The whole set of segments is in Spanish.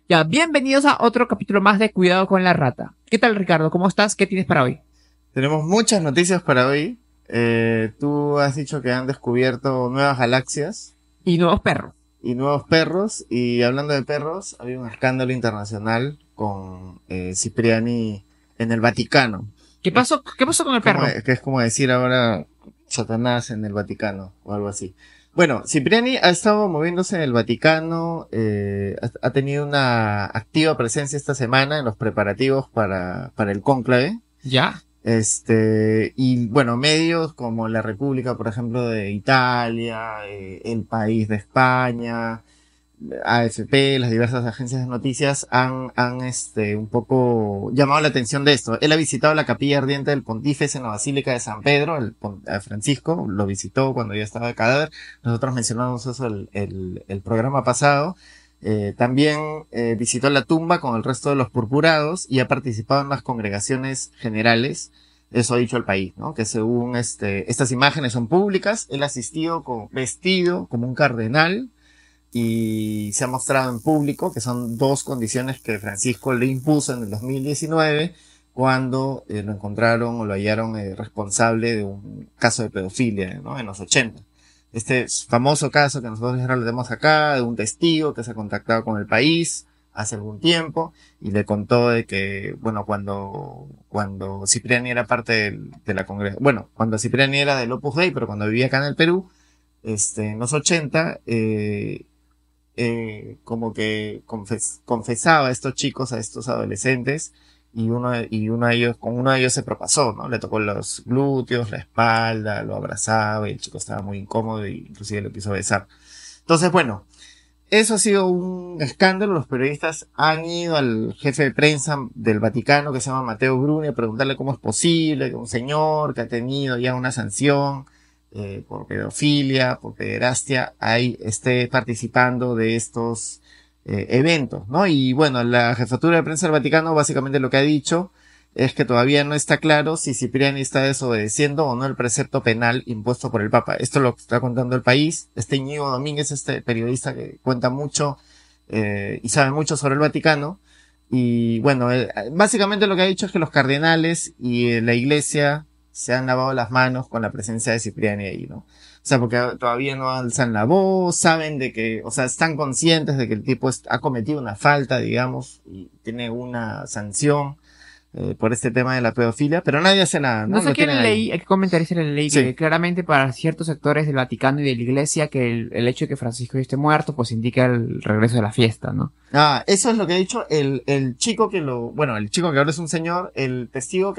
Ya, bienvenidos a otro capítulo más de Cuidado con la Rata. ¿Qué tal, Ricardo? ¿Cómo estás? ¿Qué tienes para hoy? Tenemos muchas noticias para hoy. Tú has dicho que han descubierto nuevas galaxias Y nuevos perros. y nuevos perros. Y hablando de perros, había un escándalo internacional con Cipriani en el Vaticano. ¿Qué pasó? ¿Qué pasó con el perro? Que es como decir ahora Satanás en el Vaticano o algo así. Bueno, Cipriani ha estado moviéndose en el Vaticano, ha tenido una activa presencia esta semana en los preparativos para el cónclave. ¿Ya? Y bueno, medios como La República, por ejemplo, de Italia, El País de España, AFP, las diversas agencias de noticias han un poco llamado la atención de esto. Él ha visitado la capilla ardiente del Pontífice en la Basílica de San Pedro, Francisco, lo visitó cuando ya estaba de cadáver. Nosotros mencionamos eso el programa pasado. También visitó la tumba con el resto de los purpurados y ha participado en las congregaciones generales. Eso ha dicho el país, ¿no? Que según estas imágenes son públicas, él ha asistido vestido como un cardenal y se ha mostrado en público, que son dos condiciones que Francisco le impuso en el 2019 cuando lo encontraron o lo hallaron responsable de un caso de pedofilia, ¿no? En los 80. Este famoso caso que nosotros ya lo tenemos acá, de un testigo que se ha contactado con el país hace algún tiempo y le contó de que, bueno, cuando Cipriani era parte de la congregación, bueno, cuando Cipriani era del Opus Dei, pero cuando vivía acá en el Perú, en los 80, como que confesaba a estos chicos, a estos adolescentes, con uno de ellos se propasó, ¿no? Le tocó los glúteos, la espalda, lo abrazaba y el chico estaba muy incómodo y inclusive lo quiso besar. Entonces, bueno, eso ha sido un escándalo. Los periodistas han ido al jefe de prensa del Vaticano, que se llama Matteo Bruni, a preguntarle cómo es posible que un señor que ha tenido ya una sanción por pedofilia, por pederastia, ahí esté participando de estos eventos, ¿no? Y bueno, la jefatura de prensa del Vaticano básicamente lo que ha dicho es que todavía no está claro si Cipriani está desobedeciendo o no el precepto penal impuesto por el Papa. Esto lo está contando el país. Íñigo Domínguez, este periodista que cuenta mucho y sabe mucho sobre el Vaticano. Y bueno, básicamente lo que ha dicho es que los cardenales y la iglesia se han lavado las manos con la presencia de Cipriani ahí, ¿no? O sea, porque todavía no alzan la voz, saben de que, o sea, están conscientes de que el tipo ha cometido una falta, digamos, y tiene una sanción por este tema de la pedofilia, pero nadie hace nada, No ¿no? sé Lo qué tienen ahí. leí, qué comentario le leí que Sí. claramente para ciertos sectores del Vaticano y de la Iglesia que el hecho de que Francisco esté muerto pues indica el regreso de la fiesta, ¿no? Ah, eso es lo que ha dicho el chico bueno, el chico que ahora es un señor, el testigo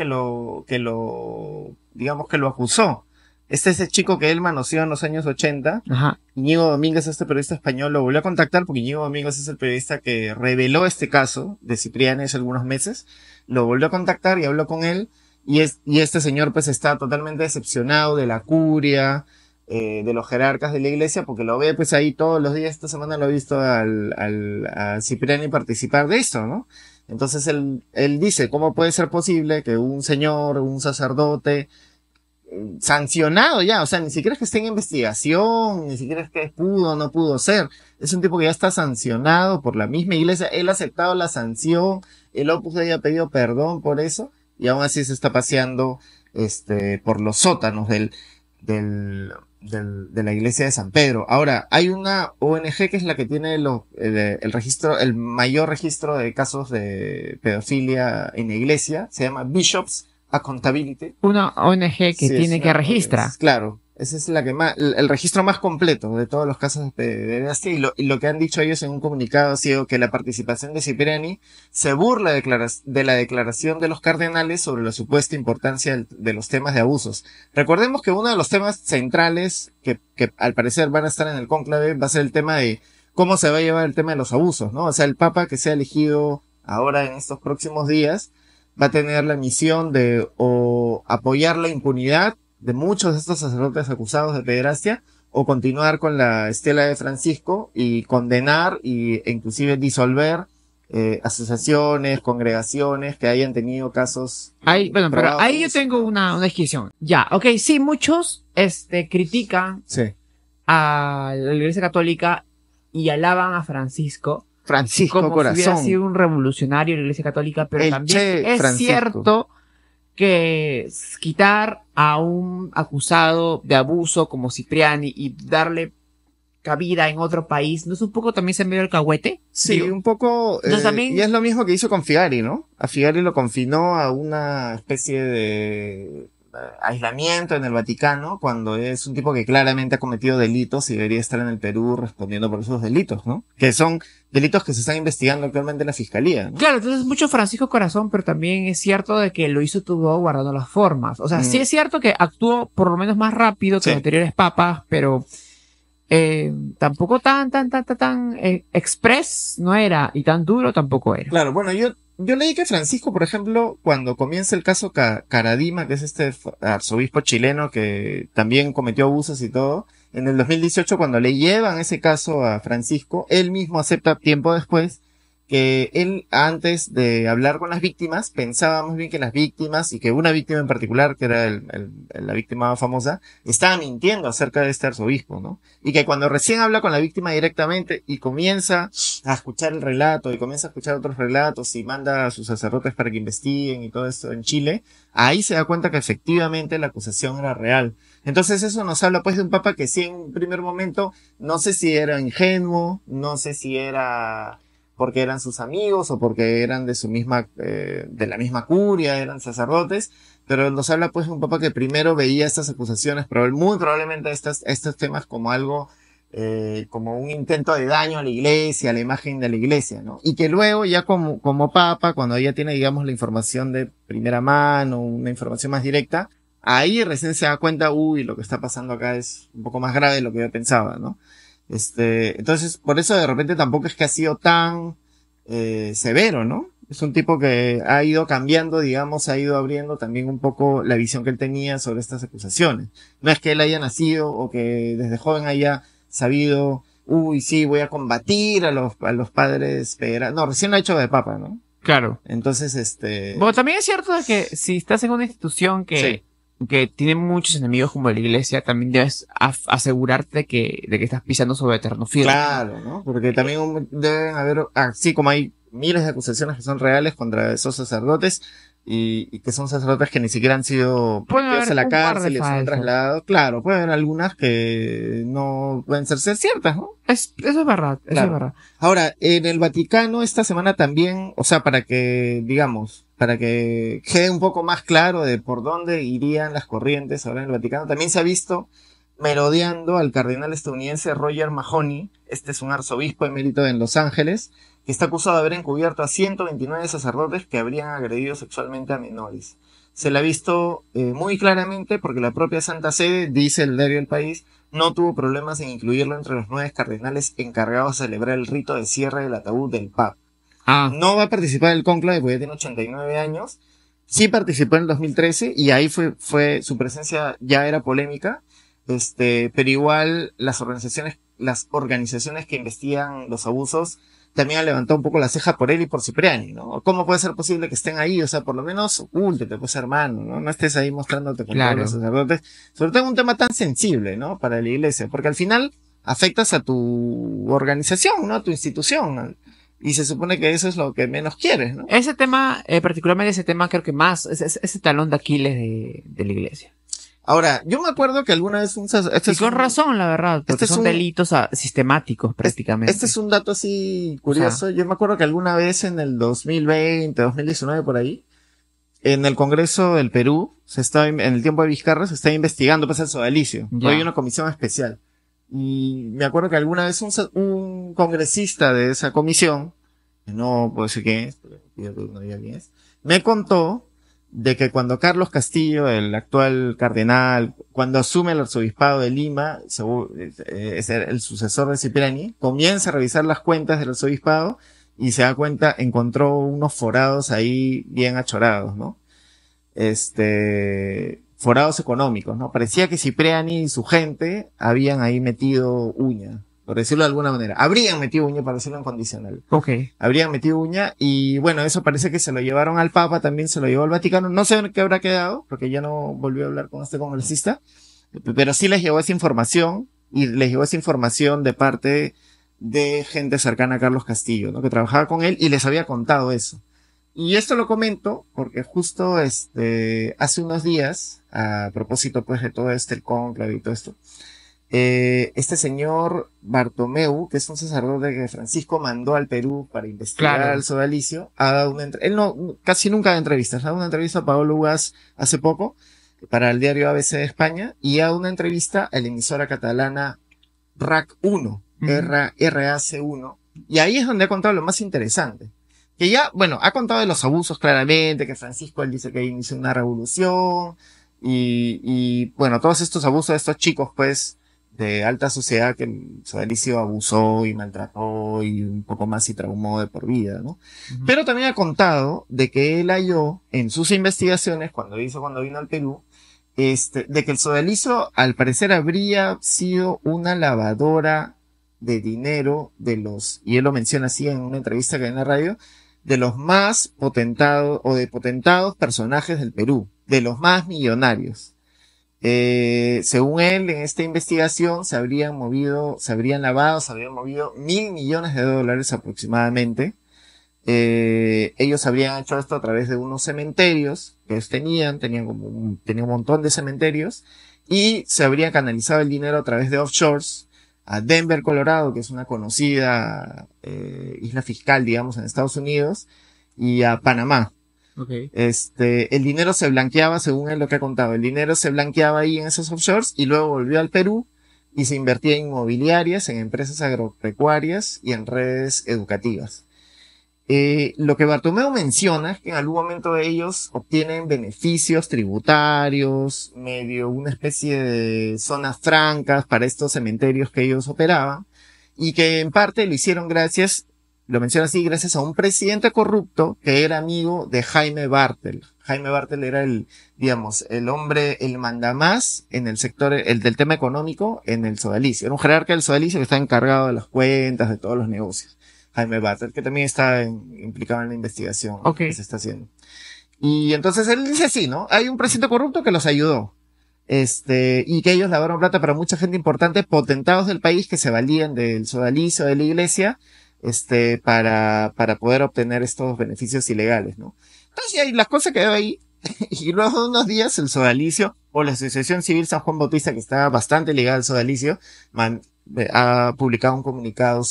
digamos que lo acusó. Este es el chico que él manoseó en los años 80. Ajá. Íñigo Domínguez, este periodista español, lo volvió a contactar porque Íñigo Domínguez es el periodista que reveló este caso de Cipriani hace algunos meses. Lo volvió a contactar y habló con él. Y este señor pues está totalmente decepcionado de la curia, de los jerarcas de la iglesia, porque lo ve pues ahí todos los días. Esta semana lo he visto a Cipriani participar de esto, ¿no? Entonces él dice, ¿cómo puede ser posible que un señor, un sacerdote, sancionado ya, o sea, ni siquiera es que esté en investigación, ni siquiera es que pudo o no pudo ser, es un tipo que ya está sancionado por la misma iglesia, él ha aceptado la sanción, el Opus Dei ha pedido perdón por eso, y aún así se está paseando, por los sótanos de la iglesia de San Pedro. Ahora, hay una ONG que es la que tiene el registro, el mayor registro de casos de pedofilia en la iglesia, se llama Bishops Accountability. Una ONG que Sí, tiene que registra. claro, esa es la que más, el registro más completo de todos los casos de pederastia y lo que han dicho ellos en un comunicado ha sido que la participación de Cipriani se burla de la declaración de los cardenales sobre la supuesta importancia de los temas de abusos. Recordemos que uno de los temas centrales que al parecer van a estar en el cónclave va a ser el tema de cómo se va a llevar el tema de los abusos, ¿no? O sea, el Papa que sea elegido ahora en estos próximos días va a tener la misión de o apoyar la impunidad de muchos de estos sacerdotes acusados de pederastia o continuar con la estela de Francisco y condenar e inclusive disolver asociaciones, congregaciones que hayan tenido casos Ahí, bueno, pero probados de ahí yo abuso. tengo una descripción. Ya, ok, sí, muchos, critican Sí, a la Iglesia Católica y alaban a Francisco Francisco como si hubiera Corazón. sido un revolucionario en la Iglesia Católica, pero El también Che es Francisco. cierto que quitar a un acusado de abuso como Cipriani y darle cabida en otro país, ¿no es un poco también se medio el cahuete? Sí, Digo, un poco, entonces también, y es lo mismo que hizo con Figari, ¿no? A Figari lo confinó a una especie de aislamiento en el Vaticano cuando es un tipo que claramente ha cometido delitos y debería estar en el Perú respondiendo por esos delitos, ¿no? Que son delitos que se están investigando actualmente en la Fiscalía, ¿no? claro, entonces mucho Francisco Corazón, pero también es cierto de que lo hizo todo guardando las formas. O sea, sí Mm, es cierto que actuó por lo menos más rápido que los sí. anteriores papas, pero tampoco tan express no era y tan duro tampoco era. Claro, bueno, yo leí que Francisco, por ejemplo, cuando comienza el caso Caradima, que es este arzobispo chileno que también cometió abusos y todo, en el 2018, cuando le llevan ese caso a Francisco, él mismo acepta tiempo después que él, antes de hablar con las víctimas, pensaba más bien que las víctimas, y que una víctima en particular, que era la víctima más famosa, estaba mintiendo acerca de este arzobispo, ¿no? Y que cuando recién habla con la víctima directamente y comienza a escuchar el relato y comienza a escuchar otros relatos y manda a sus sacerdotes para que investiguen y todo esto en Chile, ahí se da cuenta que efectivamente la acusación era real. Entonces eso nos habla pues de un papa que sí en un primer momento, no sé si era ingenuo, no sé si era porque eran sus amigos o porque eran de su misma, de la misma curia, eran sacerdotes, pero nos habla pues de un papa que primero veía estas acusaciones, pero muy probablemente estos temas como algo, como un intento de daño a la iglesia, a la imagen de la iglesia, ¿no? Y que luego ya como papa, cuando ya tiene, digamos, la información de primera mano, una información más directa, ahí recién se da cuenta, uy, lo que está pasando acá es un poco más grave de lo que yo pensaba, ¿no? Entonces, por eso de repente tampoco es que ha sido tan, severo, ¿no? Es un tipo que ha ido cambiando, digamos, ha ido abriendo también un poco la visión que él tenía sobre estas acusaciones. No es que él haya nacido o que desde joven haya sabido, uy, sí, voy a combatir a los padres pederastas. No, recién lo ha hecho de papa, ¿no? Claro. Entonces, Bueno, también es cierto de que si estás en una institución sí. que tiene muchos enemigos como la iglesia, también debes asegurarte de que estás pisando sobre terreno firme. Claro, ¿no? Porque también deben haber, así como hay miles de acusaciones que son reales contra esos sacerdotes y que son sacerdotes que ni siquiera han sido Pueden metidos haber a la un par de cárcel y son falsos. trasladados. Claro, puede haber algunas que no pueden ser ciertas, ¿no? Eso es verdad, eso es Claro. verdad. Ahora, en el Vaticano esta semana también, o sea, para que, digamos, para que quede un poco más claro de por dónde irían las corrientes ahora en el Vaticano, también se ha visto merodeando al cardenal estadounidense Roger Mahony. Este es un arzobispo emérito en Los Ángeles, que está acusado de haber encubierto a 129 sacerdotes que habrían agredido sexualmente a menores. Se le ha visto muy claramente porque la propia Santa Sede, dice el diario El País, no tuvo problemas en incluirlo entre los 9 cardenales encargados de celebrar el rito de cierre del ataúd del Papa. Ah, No va a participar del cónclave porque ya tiene 89 años. Sí participó en el 2013 y ahí su presencia ya era polémica. Pero igual las organizaciones que investigan los abusos también han levantado un poco la ceja por él y por Cipriani, ¿no? ¿Cómo puede ser posible que estén ahí? O sea, por lo menos ocúltete, pues hermano, ¿no? No estés ahí mostrándote con claro. todos los sacerdotes. Sobre todo en un tema tan sensible, ¿no? Para la iglesia, porque al final afectas a tu organización, ¿no? A tu institución, ¿no? Y se supone que eso es lo que menos quieres, ¿no? Ese tema, particularmente ese tema, creo que más, ese talón de Aquiles de la iglesia. Ahora, yo me acuerdo que alguna vez Y con razón, la verdad, porque son delitos sistemáticos prácticamente. Este es un dato así curioso. O sea, yo me acuerdo que alguna vez en el 2020, 2019 por ahí, en el Congreso del Perú, en el tiempo de Vizcarra, se está investigando pues el sodalicio. Hay una comisión especial. Y me acuerdo que alguna vez un congresista de esa comisión, que no puedo decir quién es, porque no diga quién es, me contó de que cuando Carlos Castillo, el actual cardenal, cuando asume el arzobispado de Lima, es el sucesor de Cipriani, comienza a revisar las cuentas del arzobispado y se da cuenta, encontró unos forados ahí bien achorados, ¿no? Forados económicos, ¿no? Parecía que Cipriani y su gente habían ahí metido uña, por decirlo de alguna manera. Habrían metido uña, para decirlo en condicional. Ok. Habrían metido uña y bueno, eso parece que se lo llevaron al Papa, también se lo llevó al Vaticano. No sé qué habrá quedado, porque ya no volvió a hablar con este congresista, pero sí les llegó esa información y les llegó esa información de parte de gente cercana a Carlos Castillo, ¿no? Que trabajaba con él y les había contado eso. Y esto lo comento porque justo hace unos días, a propósito pues de todo el cónclave y todo esto, este señor Bartomeu, que es un sacerdote que Francisco mandó al Perú para investigar Claro. al sodalicio, ha dado él no, casi nunca da entrevistas, ha dado una entrevista a Paolo Ugas hace poco, para el diario ABC de España, y ha dado una entrevista a la emisora catalana RAC 1, RAC 1, y ahí es donde ha contado lo más interesante. Que ya, bueno, ha contado de los abusos claramente, que Francisco él dice que inició una revolución, y bueno, todos estos abusos de estos chicos, pues, de alta sociedad que el sodalicio abusó y maltrató y un poco más y traumó de por vida, ¿no? Ujú. Pero también ha contado de que él halló en sus investigaciones, cuando vino al Perú, de que el sodalicio al parecer habría sido una lavadora de dinero y él lo menciona así en una entrevista que hay en la radio, de los más potentados o de potentados personajes del Perú, de los más millonarios. Según él, en esta investigación se habrían movido 1.000 millones de dólares aproximadamente. Ellos habrían hecho esto a través de unos cementerios que ellos tenían un montón de cementerios, y se habría canalizado el dinero a través de offshores a Denver, Colorado, que es una conocida isla fiscal, digamos, en Estados Unidos, y a Panamá. Okay. El dinero se blanqueaba, según él lo que ha contado, el dinero se blanqueaba ahí en esos offshores y luego volvió al Perú y se invertía en inmobiliarias, en empresas agropecuarias y en redes educativas. Lo que Bartomeu menciona es que en algún momento ellos obtienen beneficios tributarios, medio una especie de zonas francas para estos cementerios que ellos operaban, y que en parte lo hicieron lo menciona así, gracias a un presidente corrupto que era amigo de Jaime Bartel. Jaime Bartel era el hombre, el mandamás en el sector, el del tema económico en el sodalicio. Era un jerarca del sodalicio que está encargado de las cuentas, de todos los negocios. Jaime Bartel, que también está implicado en la investigación que se está haciendo. Y entonces él dice así, ¿no? Hay un presidente corrupto que los ayudó. Y que ellos lavaron plata para mucha gente importante, potentados del país, que se valían del sodalicio, de la iglesia, para poder obtener estos beneficios ilegales, ¿no? Entonces hay las cosas que veo ahí, y luego de unos días el sodalicio, o la Asociación Civil San Juan Bautista, que está bastante ligada al sodalicio, ha publicado un comunicado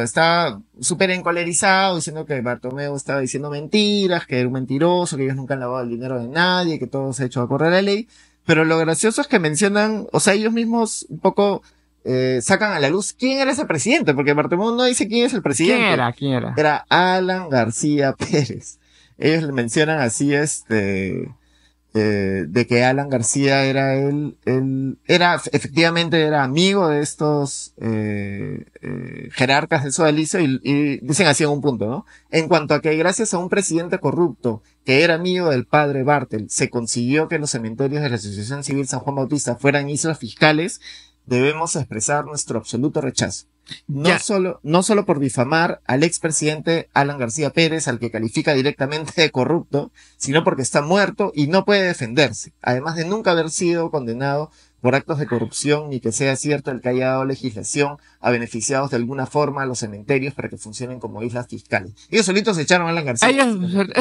está súper encolerizado, diciendo que Bartomeu estaba diciendo mentiras, que era un mentiroso, que ellos nunca han lavado el dinero de nadie, que todo se ha hecho a correr la ley. Pero lo gracioso es que mencionan, o sea, ellos mismos un poco sacan a la luz quién era ese presidente, porque Bartomeu no dice quién es el presidente. ¿Quién era? Era Alan García Pérez. Ellos le mencionan así, de que Alan García efectivamente era amigo de estos jerarcas del sodalicio, y dicen así en un punto, ¿no? En cuanto a que gracias a un presidente corrupto que era amigo del padre Bartel, se consiguió que los cementerios de la Asociación Civil San Juan Bautista fueran islas fiscales, debemos expresar nuestro absoluto rechazo. No solo por difamar al expresidente Alan García Pérez, al que califica directamente de corrupto, sino porque está muerto y no puede defenderse, además de nunca haber sido condenado por actos de corrupción, ni que sea cierto el que haya dado legislación a beneficiados de alguna forma a los cementerios para que funcionen como islas fiscales. Ellos solitos se echaron a Alan García.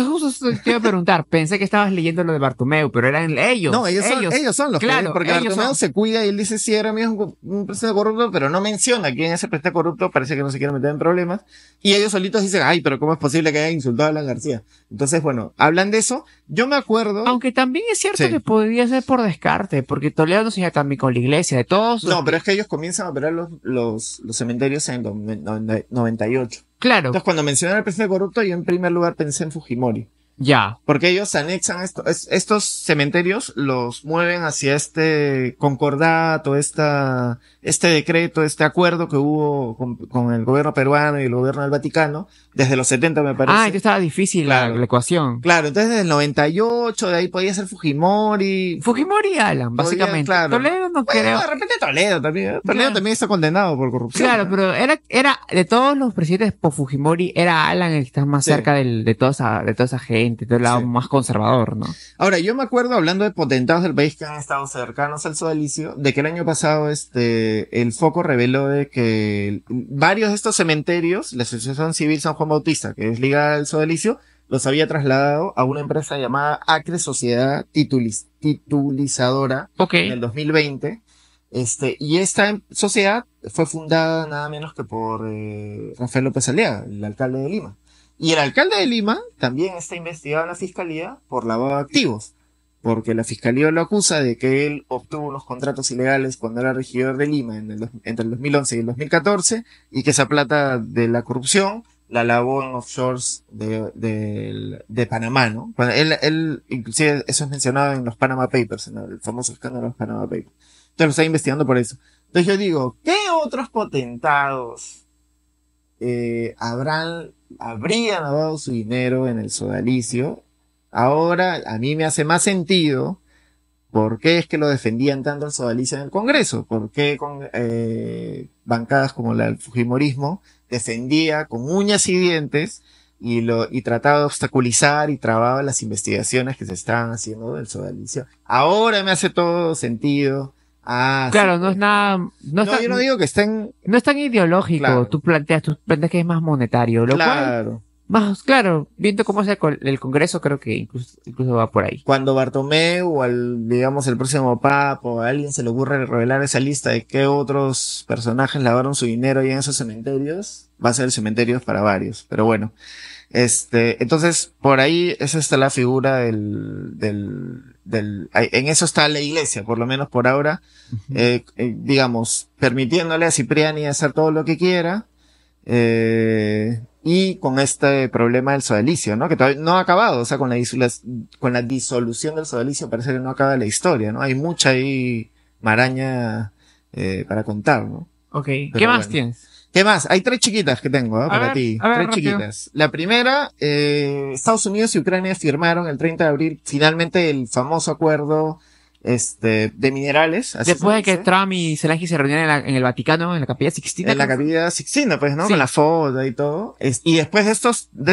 Justo eso te iba a preguntar, pensé que estabas leyendo lo de Bartomeu, pero eran ellos. No, ellos son los claro, que, porque Bartomeu se cuida y él dice sí, era mismo un presidente corrupto, pero no menciona quién es el presidente corrupto, parece que no se quiere meter en problemas, y ellos solitos dicen, ay, pero ¿cómo es posible que haya insultado a Alan García? Entonces, bueno, hablan de eso. Yo me acuerdo. Aunque también es cierto que podría ser por descarte, porque Toledo no se lleva también con la iglesia, de todos. No, pero es que ellos comienzan a operar los cementerios en el 98. Claro. Entonces, cuando mencionaron al presidente corrupto, yo en primer lugar pensé en Fujimori. Ya. Porque ellos anexan estos cementerios, los mueven hacia este concordato, este decreto, este acuerdo que hubo con el gobierno peruano y el gobierno del Vaticano, desde los 70 me parece. Ah, entonces estaba difícil la ecuación. Claro, entonces desde el 98, de ahí podía ser Fujimori. Fujimori y Alan, básicamente. Claro. Toledo no creo. De repente Toledo también. Toledo también está condenado por corrupción. Claro, pero era, de todos los presidentes por Fujimori, era Alan el que está más cerca de toda esa gente. Occidente, todo el lado Sí. más conservador, ¿no? Ahora, yo me acuerdo, hablando de potentados del país que han estado cercanos al sodalicio, de que el año pasado, el Foco reveló de que varios de estos cementerios, la Asociación Civil San Juan Bautista, que es ligada al sodalicio, los había trasladado a una empresa llamada Acre Sociedad Titulizadora Ok. en el 2020. Y esta sociedad fue fundada nada menos que por Rafael López Aliaga, el alcalde de Lima. Y el alcalde de Lima también está investigado en la fiscalía por lavado de activos, porque la fiscalía lo acusa de que él obtuvo unos contratos ilegales cuando era regidor de Lima entre el 2011 y el 2014, y que esa plata de la corrupción la lavó en offshores de Panamá, ¿no? Cuando él, inclusive eso es mencionado en los Panama Papers, en el famoso escándalo de los Panama Papers. Entonces lo está investigando por eso. Entonces yo digo, ¿qué otros potentados habrían lavado su dinero en el sodalicio? Ahora a mí me hace más sentido por qué es que lo defendían tanto el sodalicio en el Congreso, por qué con bancadas como la del Fujimorismo defendía con uñas y dientes y trataba de obstaculizar y trababa las investigaciones que se estaban haciendo del sodalicio. Ahora me hace todo sentido. Ah, Claro, sí, no es nada, no, no, está- yo no digo que estén, no es tan ideológico, claro, tú planteas que es más monetario, lo cual, claro. más, claro, viendo cómo es el Congreso, creo que incluso va por ahí. Cuando Bartomeu o digamos, el próximo Papa o a alguien se le ocurre revelar esa lista de qué otros personajes lavaron su dinero ahí en esos cementerios, va a ser cementerios para varios. Pero bueno, entonces, por ahí, esa está la figura en eso está la iglesia, por lo menos por ahora, digamos, permitiéndole a Cipriani hacer todo lo que quiera, y con este problema del sodalicio, ¿no? Que todavía no ha acabado, o sea, con la disolución del sodalicio parece que no acaba la historia, ¿no? Hay mucha ahí maraña, para contar, ¿no? Ok, ¿qué Pero más bueno. tienes? ¿Qué más? Hay tres chiquitas que tengo, ¿eh? Para ti. A ver, Tres rápido. chiquitas. La primera, Estados Unidos y Ucrania firmaron el 30 de abril finalmente el famoso acuerdo, de minerales. Así Después se de que dice. Trump y Zelensky se reunieron en el Vaticano, en la Capilla Sixtina. En la creo que fue. Capilla Sixtina, pues, ¿no? Sí. Con la foto y todo. Y después de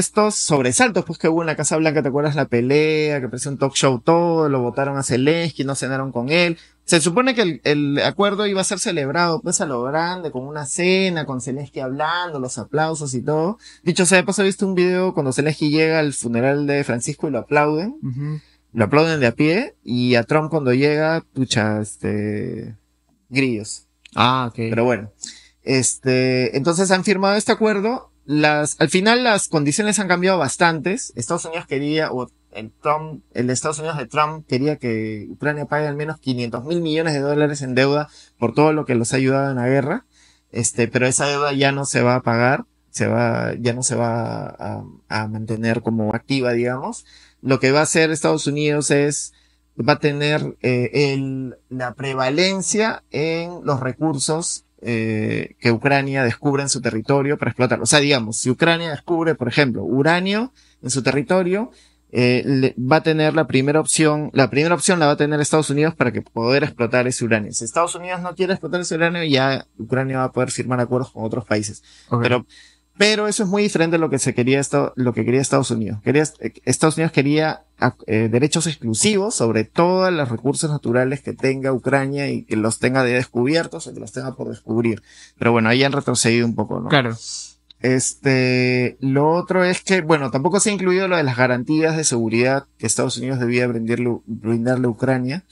estos sobresaltos, pues, que hubo en la Casa Blanca, ¿te acuerdas la pelea? Que parecía un talk show todo, lo votaron a Zelensky, no cenaron con él. Se supone que el acuerdo iba a ser celebrado, pues, a lo grande, con una cena, con Zelensky hablando, los aplausos y todo. Dicho sea de paso, he visto un video cuando Zelensky llega al funeral de Francisco y lo aplauden. Ujú. Lo aplauden de a pie, y a Trump cuando llega, pucha, grillos. Ah, ok. Pero bueno, entonces han firmado este acuerdo. Al final las condiciones han cambiado bastantes. Estados Unidos quería, o el Estados Unidos de Trump quería que Ucrania pague al menos $500 millones en deuda por todo lo que los ha ayudado en la guerra. Pero esa deuda ya no se va a pagar, ya no se va a mantener como activa, digamos. Lo que va a hacer Estados Unidos va a tener la prevalencia en los recursos que Ucrania descubre en su territorio para explotarlo. O sea, digamos, si Ucrania descubre, por ejemplo, uranio en su territorio, va a tener la primera opción la va a tener Estados Unidos para que poder explotar ese uranio. Si Estados Unidos no quiere explotar ese uranio, ya Ucrania va a poder firmar acuerdos con otros países. Ok. Pero eso es muy diferente a lo que lo que quería Estados Unidos. Estados Unidos quería derechos exclusivos sobre todos los recursos naturales que tenga Ucrania y que los tenga descubiertos o que los tenga por descubrir. Pero bueno, ahí han retrocedido un poco, ¿no? Claro. Lo otro es que, bueno, tampoco se ha incluido lo de las garantías de seguridad que Estados Unidos debía brindarle a Ucrania.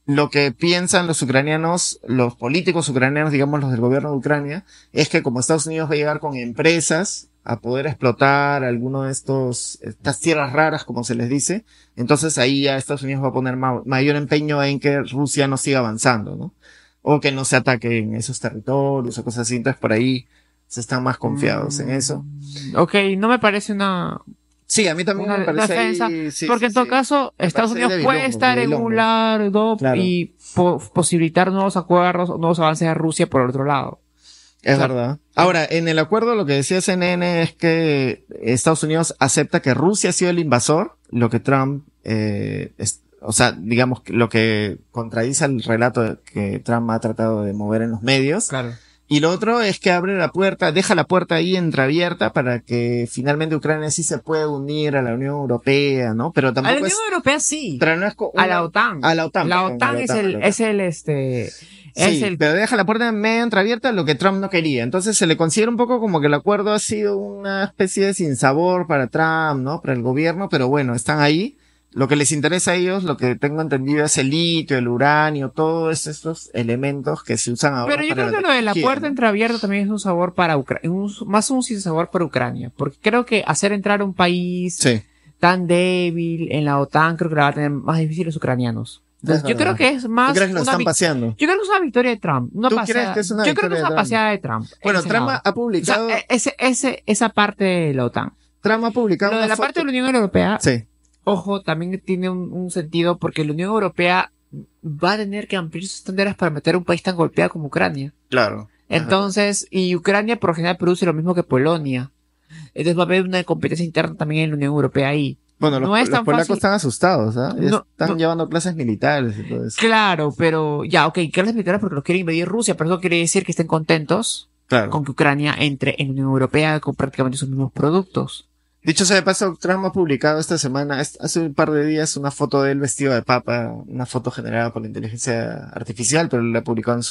Lo que piensan los ucranianos, los políticos ucranianos, digamos los del gobierno de Ucrania, es que como Estados Unidos va a llegar con empresas a poder explotar alguno de estas tierras raras, como se les dice, entonces ahí ya Estados Unidos va a poner mayor empeño en que Rusia no siga avanzando, ¿no? O que no se ataquen esos territorios o cosas así. Entonces por ahí se están más confiados en eso. Ok, no me parece una Sí, a mí también me parece defensa, ahí, sí, porque sí, en todo sí. caso, Me Estados parece Unidos puede estar en un lado Claro. y posibilitar nuevos acuerdos, nuevos avances a Rusia por el otro lado. Es Claro. verdad. Ahora, en el acuerdo lo que decía CNN es que Estados Unidos acepta que Rusia ha sido el invasor, lo que Trump, o sea, digamos, lo que contradice el relato que Trump ha tratado de mover en los medios. Claro. Y lo otro es que abre la puerta, deja la puerta ahí entreabierta para que finalmente Ucrania sí se pueda unir a la Unión Europea, ¿no? Pero A la tampoco Unión es, Europea sí. pero no es A la OTAN. a la OTAN, La perdón, a OTAN la es OTAN, a la OTAN. es Sí, el, pero deja la puerta medio entreabierta, lo que Trump no quería. Entonces se le considera un poco como que el acuerdo ha sido una especie de sinsabor para Trump, ¿no? Para el gobierno, pero bueno, están ahí. Lo que les interesa a ellos, lo que tengo entendido, es el litio, el uranio, todos estos elementos que se usan ahora pero yo para creo la que lo de la tecnología, puerta ¿no? entreabierta también es un sabor para Ucrania, más un sinsabor para Ucrania, porque creo que hacer entrar a un país Sí, tan débil en la OTAN creo que la va a tener más difícil los ucranianos. Entonces, es yo creo verdad. que es ¿Tú más crees que lo una están paseando? yo creo que es una victoria de Trump, una ¿Tú crees paseada. que es una Yo creo que victoria es de una Trump? paseada de Trump en Bueno, ese Trump lado. ha O sea, publicado, esa parte de la OTAN. Trump ha publicado Lo de una la parte foto. de la Unión Europea, Sí, ojo, también tiene un sentido porque la Unión Europea va a tener que ampliar sus fronteras para meter a un país tan golpeado como Ucrania. claro. Entonces, y Ucrania por lo general produce lo mismo que Polonia. Entonces va a haber una competencia interna también en la Unión Europea ahí. Bueno, No es los tan polacos fácil. están asustados, ¿ah? Ya No, están no, llevando clases militares y todo eso. claro, pero ya, ok, que las militares porque los quiere invadir Rusia, pero eso quiere decir que estén contentos Claro. con que Ucrania entre en la Unión Europea con prácticamente sus mismos productos. Dicho sea de paso, Trump ha publicado esta semana, hace un par de días, una foto de él vestido de papa, una foto generada por la inteligencia artificial, pero la ha publicado en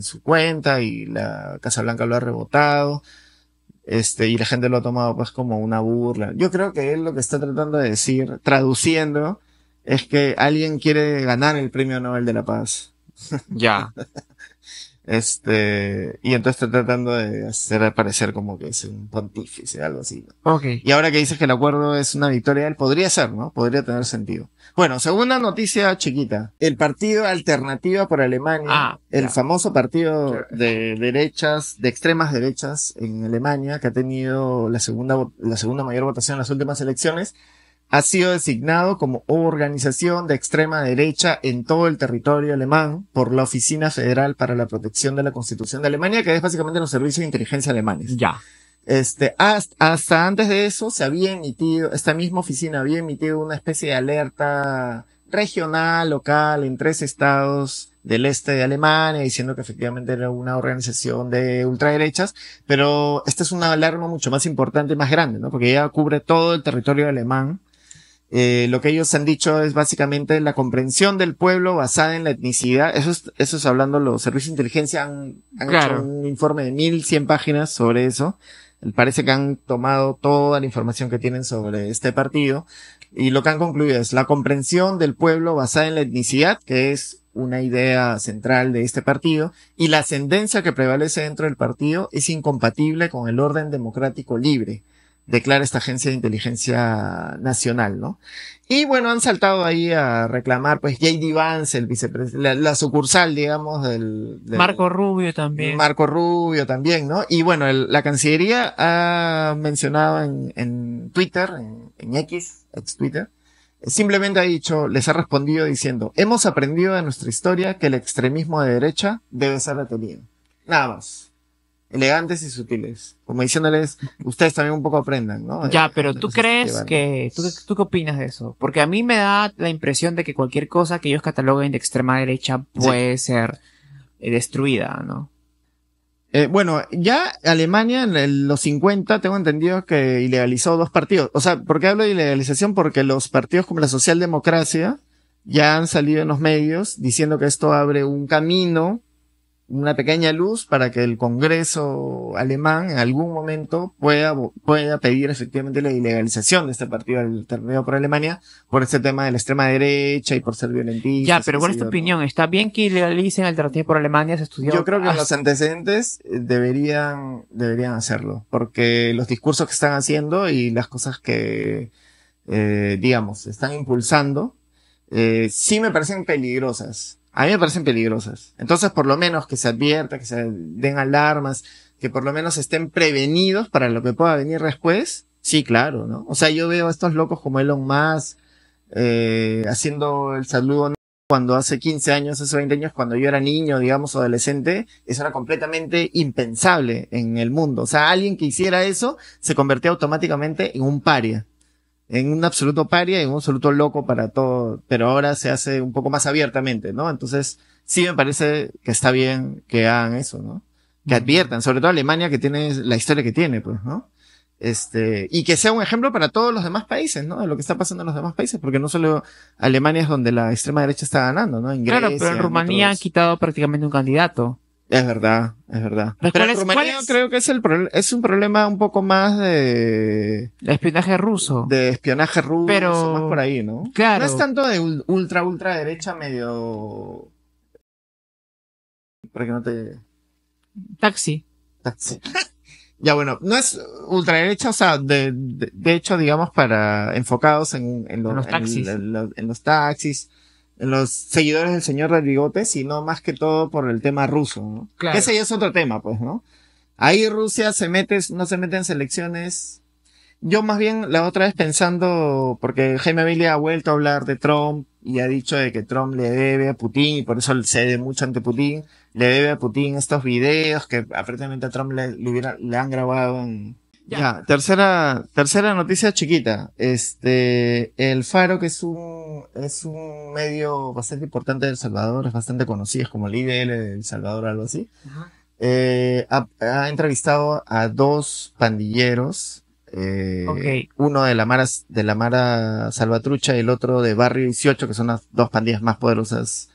su cuenta y la Casa Blanca lo ha rebotado. Y la gente lo ha tomado pues como una burla. Yo creo que él lo que está tratando de decir, traduciendo, es que alguien quiere ganar el Premio Nobel de la Paz. Ya. Y entonces está tratando de hacer parecer como que es un pontífice, algo así, ¿no? Ok. Y ahora que dices que el acuerdo es una victoria, él podría ser, ¿no? Podría tener sentido. Bueno, segunda noticia chiquita. El partido Alternativa por Alemania, el ya. famoso partido de derechas, de extremas derechas en Alemania, que ha tenido la segunda mayor votación en las últimas elecciones, ha sido designado como organización de extrema derecha en todo el territorio alemán por la Oficina Federal para la Protección de la Constitución de Alemania, que es básicamente los servicios de inteligencia alemanes. Ya. Hasta antes de eso se había emitido, esta misma oficina había emitido una especie de alerta regional, local, en 3 estados del este de Alemania, diciendo que efectivamente era una organización de ultraderechas, pero esta es una alarma mucho más importante y más grande, ¿no? Porque ya cubre todo el territorio alemán. Lo que ellos han dicho es básicamente la comprensión del pueblo basada en la etnicidad. Eso es hablando, los servicios de inteligencia han Claro. hecho un informe de 1100 páginas sobre eso. Parece que han tomado toda la información que tienen sobre este partido y lo que han concluido es la comprensión del pueblo basada en la etnicidad, que es una idea central de este partido, y la ascendencia que prevalece dentro del partido es incompatible con el orden democrático libre, declara esta agencia de inteligencia nacional, ¿no? Y bueno, han saltado ahí a reclamar, pues, J.D. Vance, el vicepresidente, la sucursal, digamos, del Marco Rubio también. Marco Rubio también, ¿no? Y bueno, la Cancillería ha mencionado en Twitter, en X, ex Twitter, simplemente ha dicho, les ha respondido diciendo, hemos aprendido de nuestra historia que el extremismo de derecha debe ser detenido. Nada más. Elegantes y sutiles. Como diciéndoles, ustedes también un poco aprendan, ¿no? Ya, pero ¿tú Entonces, crees van. que, tú qué opinas de eso? Porque a mí me da la impresión de que cualquier cosa que ellos cataloguen de extrema derecha puede ser destruida, ¿no? Bueno, ya Alemania en los 50 tengo entendido que ilegalizó 2 partidos. O sea, ¿por qué hablo de ilegalización? Porque los partidos como la socialdemocracia ya han salido en los medios diciendo que esto abre un camino, una pequeña luz para que el Congreso alemán en algún momento pueda pedir efectivamente la ilegalización de este partido Alternativa por Alemania por este tema de la extrema derecha y por ser violentistas. Ya, pero ¿cuál es tu opinión? ¿Está bien que ilegalicen Alternativa por Alemania? ¿Se estudió? Yo creo que los antecedentes deberían hacerlo, porque los discursos que están haciendo y las cosas que, digamos, están impulsando, sí me parecen peligrosas. A mí me parecen peligrosas. Entonces, por lo menos que se advierta, que se den alarmas, que por lo menos estén prevenidos para lo que pueda venir después. Sí, claro, ¿no? O sea, yo veo a estos locos como Elon Musk, haciendo el saludo cuando hace 15 años, hace 20 años, cuando yo era niño, digamos, o adolescente, eso era completamente impensable en el mundo. O sea, alguien que hiciera eso se convertía automáticamente en un paria. En un absoluto paria y en un absoluto loco para todo, pero ahora se hace un poco más abiertamente, ¿no? Entonces, sí me parece que está bien que hagan eso, ¿no? que adviertan, sobre todo Alemania, que tiene la historia que tiene, pues, ¿no? Y que sea un ejemplo para todos los demás países, ¿no? De lo que está pasando en los demás países, porque no solo Alemania es donde la extrema derecha está ganando, ¿no? En Claro, Grecia, pero en Rumanía han otros... quitado prácticamente un candidato. Es verdad, es verdad. Pues, Pero ¿cuál en es, Rumanía creo que es un problema un poco más el espionaje ruso? de espionaje ruso, más por Pero, ahí, ¿no? No es claro, tanto de ultra derecha medio, para que no te... taxi. Ya bueno, no es ultraderecha, o sea, de hecho, digamos, para enfocados En los taxis. en los taxis, en los seguidores del señor del bigote, sino más que todo por el tema ruso, ¿no? Que Claro. ese ya es otro tema, pues, ¿no? Ahí Rusia no se mete en selecciones. Yo más bien la otra vez pensando, porque Jaime Bailey ha vuelto a hablar de Trump y ha dicho de que Trump le debe a Putin y por eso cede mucho ante Putin, le debe a Putin estos videos que aparentemente a Trump le han grabado en... Ya, tercera noticia chiquita. El Faro, que es un medio bastante importante de El Salvador, es bastante conocido, es como el IDL de El Salvador, algo así. Ajá. Ha entrevistado a dos pandilleros, Ok. uno de la Mara Salvatrucha y el otro de Barrio 18, que son las dos pandillas más poderosas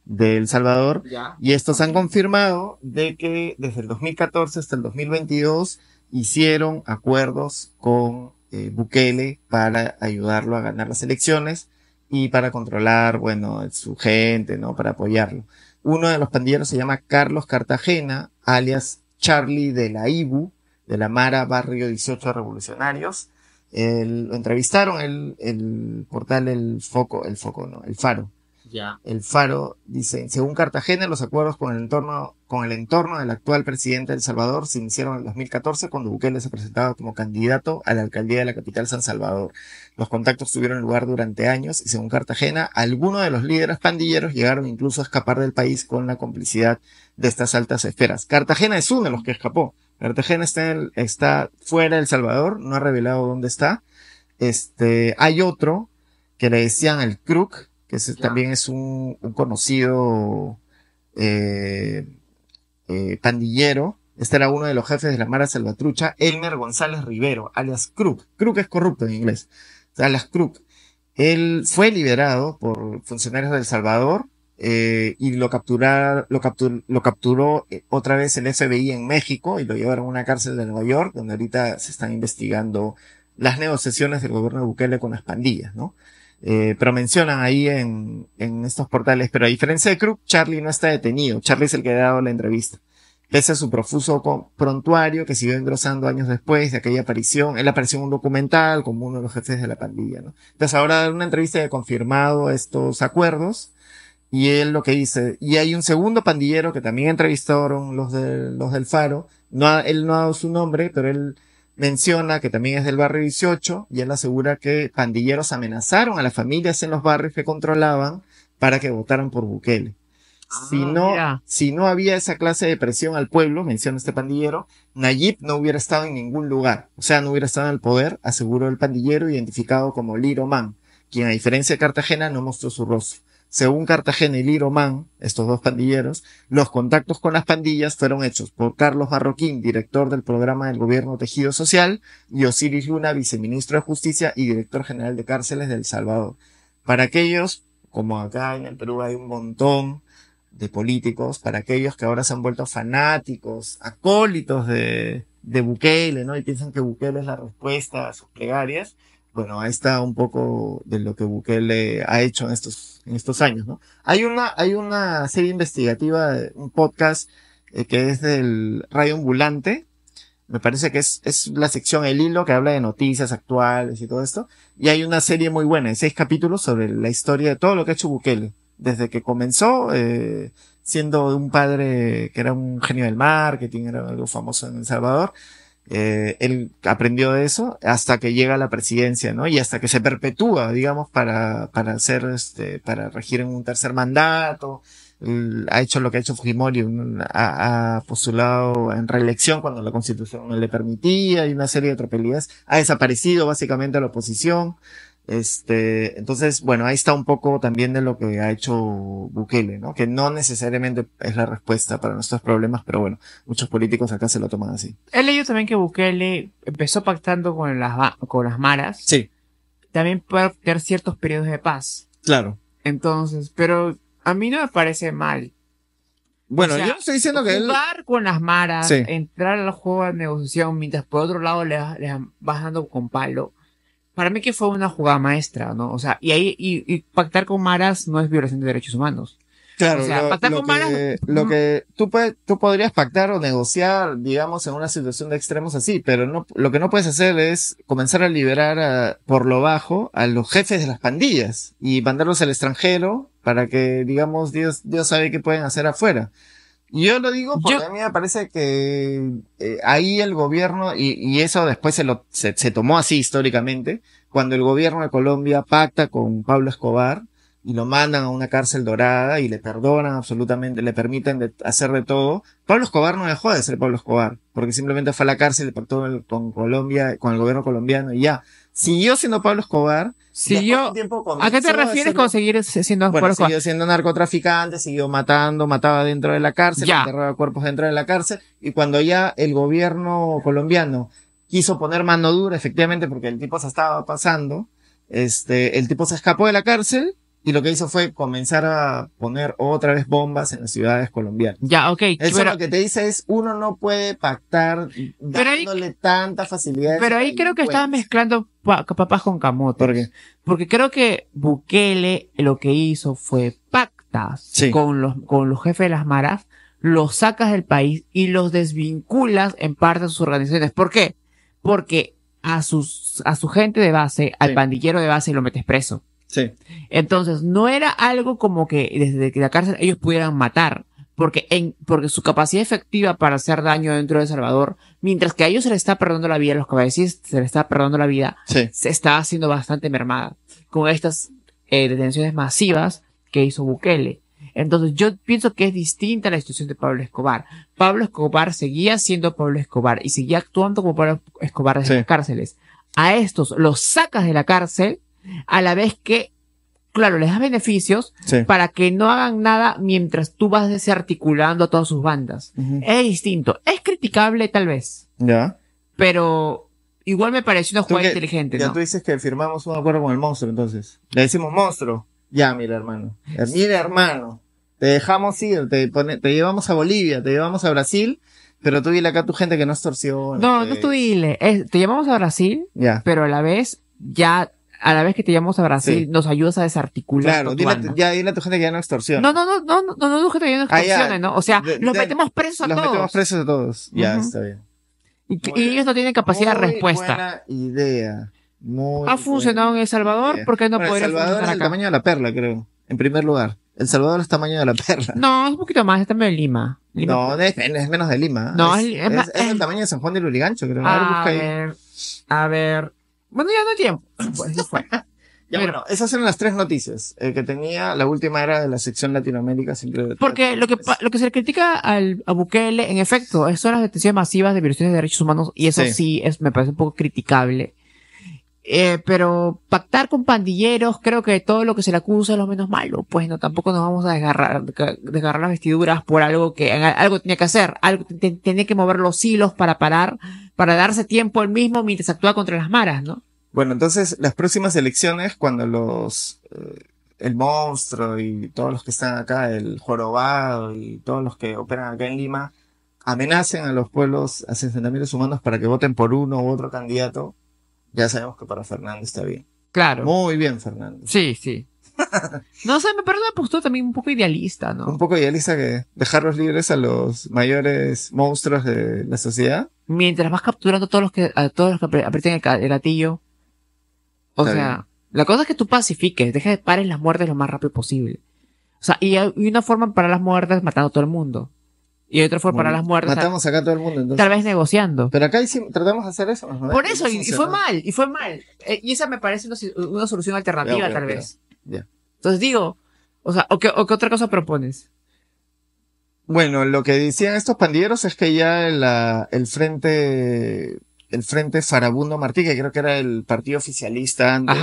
de El Salvador. Ya. Y estos han confirmado de que desde el 2014 hasta el 2022 hicieron acuerdos con Bukele para ayudarlo a ganar las elecciones y para controlar, bueno, su gente, ¿no? Para apoyarlo. Uno de los pandilleros se llama Carlos Cartagena, alias Charlie de la IBU, de la Mara Barrio 18 Revolucionarios. Lo entrevistaron el portal El Foco, no, El Faro. Ya. El Faro dice, según Cartagena, los acuerdos con el entorno del actual presidente de El Salvador se iniciaron en el 2014 cuando Bukele se presentaba como candidato a la alcaldía de la capital San Salvador. Los contactos tuvieron lugar durante años y según Cartagena, algunos de los líderes pandilleros llegaron incluso a escapar del país con la complicidad de estas altas esferas. Cartagena es uno de los que escapó. Cartagena está fuera de El Salvador, no ha revelado dónde está. Hay otro que le decían el Crook, que también es un conocido eh, pandillero. Este era uno de los jefes de la Mara Salvatrucha, Elmer González Rivero, alias Crook. Crook es corrupto en inglés, alias Crook. Él fue liberado por funcionarios de El Salvador y lo capturó otra vez el FBI en México y lo llevaron a una cárcel de Nueva York, donde ahorita se están investigando las negociaciones del gobierno de Bukele con las pandillas, ¿no? Pero mencionan ahí en estos portales, pero a diferencia de Crook, Charlie no está detenido. Charlie es el que ha dado la entrevista. Pese a su profuso prontuario que siguió engrosando años después de aquella aparición, él apareció en un documental como uno de los jefes de la pandilla, ¿no? Entonces ahora da una entrevista que ha confirmado estos acuerdos y él lo que dice, y hay un segundo pandillero que también entrevistaron los del Faro, él no ha dado su nombre, pero él menciona que también es del barrio 18 y él asegura que pandilleros amenazaron a las familias en los barrios que controlaban para que votaran por Bukele. Mira. Si no había esa clase de presión al pueblo, menciona este pandillero, Nayib no hubiera estado en ningún lugar. O sea, no hubiera estado en el poder, aseguró el pandillero identificado como Liro Man, quien a diferencia de Cartagena no mostró su rostro. Según Cartagena y Liro Man, estos dos pandilleros, los contactos con las pandillas fueron hechos por Carlos Marroquín, director del programa del gobierno Tejido Social, y Osiris Luna, viceministro de Justicia y director general de cárceles de El Salvador. Para aquellos, como acá en el Perú hay un montón de políticos, para aquellos que ahora se han vuelto fanáticos, acólitos de Bukele, ¿no? Y piensan que Bukele es la respuesta a sus plegarias. Bueno, ahí está un poco de lo que Bukele ha hecho en estos años, ¿no? Hay una serie investigativa, un podcast, que es del Radio Ambulante. Me parece que es la sección El Hilo que habla de noticias actuales y todo esto. Y hay una serie muy buena, de 6 capítulos sobre la historia de todo lo que ha hecho Bukele. Desde que comenzó, siendo un padre que era un genio del marketing, era algo famoso en El Salvador. Él aprendió de eso hasta que llega a la presidencia, ¿no? Y hasta que se perpetúa, digamos, para hacer para regir en un tercer mandato. Ha hecho lo que ha hecho Fujimori, ha postulado en reelección cuando la constitución no le permitía y una serie de tropelías. Ha desaparecido básicamente a la oposición. Entonces, bueno, ahí está un poco también de lo que ha hecho Bukele, ¿no? Que no necesariamente es la respuesta para nuestros problemas, pero bueno, muchos políticos acá se lo toman así. He leído también que Bukele empezó pactando con las maras, Sí, también para tener ciertos periodos de paz. claro. Entonces, pero a mí no me parece mal. Bueno, O sea, yo no estoy diciendo que él... jugar con las maras, Sí. entrar al juego de negociación, mientras por otro lado le vas dando con palo. Para mí que fue una jugada maestra, ¿no? O sea, y pactar con maras no es violación de derechos humanos. Claro, O sea, pactar con maras, lo que tú podrías pactar o negociar, digamos, en una situación de extremos así, pero no, lo que no puedes hacer es comenzar a liberar por lo bajo a los jefes de las pandillas y mandarlos al extranjero para que, digamos, Dios sabe qué pueden hacer afuera. Yo lo digo porque a mí me parece que ahí el gobierno, y eso después se tomó así históricamente, cuando el gobierno de Colombia pacta con Pablo Escobar y lo mandan a una cárcel dorada y le perdonan absolutamente, le permiten hacer de todo. Pablo Escobar no dejó de ser Pablo Escobar, porque simplemente fue a la cárcel y pactó con Colombia, con el gobierno colombiano y ya. Siguió siendo Pablo Escobar. ¿A qué te refieres con seguir siendo Bueno, siguió siendo narcotraficante, siguió mataba dentro de la cárcel, enterraba cuerpos dentro de la cárcel, y cuando ya el gobierno colombiano quiso poner mano dura, efectivamente, porque el tipo se estaba pasando, el tipo se escapó de la cárcel, y lo que hizo fue comenzar a poner otra vez bombas en las ciudades colombianas. Ya, ok. Eso lo que te dice es, uno no puede pactar dándole tanta facilidad. Pero ahí creo que estás mezclando papas con camotes. ¿Por qué? Porque creo que Bukele lo que hizo fue pactas con los jefes de las maras, los sacas del país y los desvinculas en parte de sus organizaciones. ¿Por qué? Porque a su gente de base, al pandillero de base, lo metes preso. Sí. Entonces, no era algo como que desde la cárcel ellos pudieran matar, porque su capacidad efectiva para hacer daño dentro de El Salvador, mientras que a ellos se les está perdonando la vida, a los cabecillas se les está perdonando la vida, se está haciendo bastante mermada con estas detenciones masivas que hizo Bukele. Entonces, yo pienso que es distinta la situación de Pablo Escobar. Pablo Escobar seguía siendo Pablo Escobar y seguía actuando como Pablo Escobar desde las cárceles. A estos los sacas de la cárcel, a la vez que, claro, les das beneficios para que no hagan nada mientras tú vas desarticulando a todas sus bandas. Es distinto. Es criticable tal vez. Ya. Pero igual me pareció una jugada inteligente, ¿no? Ya tú dices que firmamos un acuerdo con el monstruo, entonces. Le decimos monstruo. Ya, mira, hermano. Mira, hermano. Te dejamos ir, te llevamos a Bolivia, te llevamos a Brasil, pero tú dile acá a tu gente que no extorsiona. No tú dile. Te llevamos a Brasil, pero a la vez que te llamamos a Brasil, nos ayudas a desarticular. Claro, dile a tu gente que ya no extorsiona. No, tu gente que ya no extorsiona, ¿no? O sea, los metemos presos a todos. Los metemos presos a todos. Ya, está bien. Y ellos no tienen capacidad de respuesta. Buena idea. Ha funcionado en El Salvador, ¿por qué no podría funcionar acá? El Salvador es el tamaño de la perla, creo. En primer lugar. El Salvador es tamaño de la perla. No, es un poquito más, es tamaño de Lima. No, es menos de Lima. No, es el tamaño de San Juan de Lurigancho, creo. A ver. Bueno, ya no hay tiempo. Pues eso fue. Ya, bueno, esas eran las 3 noticias que tenía. La última era de la sección Latinoamérica. Porque lo que se le critica a Bukele, en efecto, son las detenciones masivas de violaciones de derechos humanos, y eso sí me parece un poco criticable. Pero pactar con pandilleros, creo que todo lo que se le acusa es lo menos malo. Pues no, tampoco nos vamos a desgarrar las vestiduras por algo que algo tenía que hacer. Algo tenía que mover los hilos para darse tiempo él mismo mientras actúa contra las maras, ¿no? Bueno, entonces las próximas elecciones, cuando el monstruo y todos los que están acá, el jorobado y todos los que operan acá en Lima, amenacen a los pueblos, a asentamientos humanos para que voten por uno u otro candidato, ya sabemos que para Fernández está bien. Claro. Muy bien, Fernández. Sí. No sé, me parece una postura también un poco idealista, ¿no? Un poco idealista, que dejarlos libres a los mayores monstruos de la sociedad. Mientras vas capturando a todos los que aprieten el gatillo. O sea, la cosa es que tú pacifiques, dejes de parar las muertes lo más rápido posible. O sea, y una forma para parar las muertes matando a todo el mundo. Y otra forma para las muertes. Matamos acá a todo el mundo, entonces. Tal vez negociando. Pero acá tratamos de hacer eso, ¿no? Por eso, y fue mal. Y esa me parece una solución alternativa, tal vez. Ya. Entonces digo, o sea, ¿o qué otra cosa propones? Bueno, lo que decían estos pandilleros es que ya el frente Farabundo Martí, que creo que era el partido oficialista antes,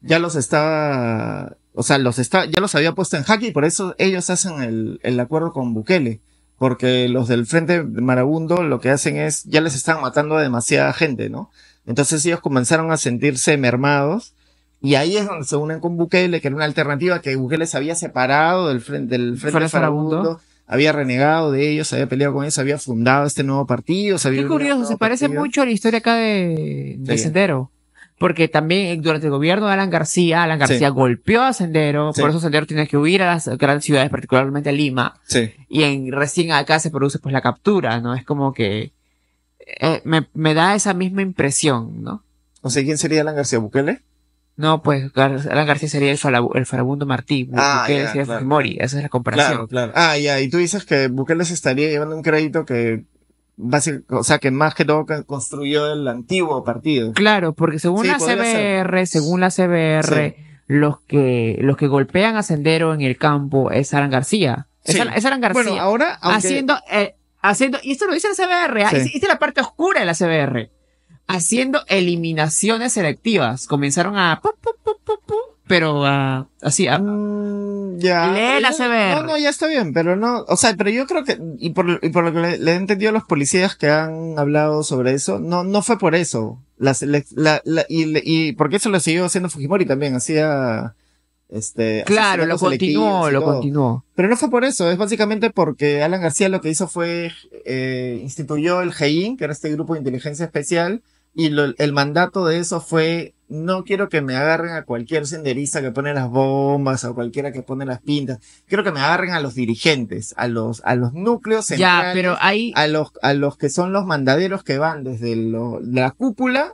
ya los estaba, o sea, ya los había puesto en jaque y por eso ellos hacen el acuerdo con Bukele. Porque los del Frente Marabunto lo que hacen es, ya les están matando a demasiada gente, ¿no? Entonces ellos comenzaron a sentirse mermados y ahí es donde se unen con Bukele, que era una alternativa que Bukele se había separado del Frente Marabunto, había renegado de ellos, había peleado con ellos, había fundado este nuevo partido. Qué curioso, se parece mucho a la historia acá de Sendero. Porque también durante el gobierno de Alan García golpeó a Sendero, por eso Sendero tiene que huir a las grandes ciudades, particularmente a Lima. Sí. Y recién acá se produce pues la captura, ¿no? Es como que me da esa misma impresión, ¿no? O sea, ¿quién sería Alan García? ¿Bukele? No, pues Alan García sería el farabundo Martí, Bukele sería Fujimori, esa es la comparación. Claro. Ya, y tú dices que Bukele se estaría llevando un crédito que o sea, que más que todo construyó el antiguo partido. Claro, porque según la CBR, los que golpean a Sendero en el campo es Alan García. Es Alan García. Bueno, ahora, haciendo, y esto lo dice la CBR, esta es la parte oscura de la CBR. Haciendo eliminaciones selectivas. Comenzaron pero así, ya. Lee la CBR. No, ya está bien, pero no, o sea, pero yo creo que, y por lo que le he entendido a los policías que han hablado sobre eso, no fue por eso. Y porque eso lo siguió haciendo Fujimori también, hacía, claro, lo continuó. Pero no fue por eso, es básicamente porque Alan García lo que hizo fue, instituyó el GEIN, que era este grupo de inteligencia especial, y el mandato de eso fue, no quiero que me agarren a cualquier senderista que pone las bombas, o cualquiera que pone las pintas. Quiero que me agarren a los dirigentes, a los núcleos centrales. Ya, pero ahí... a los que son los mandaderos que van desde la cúpula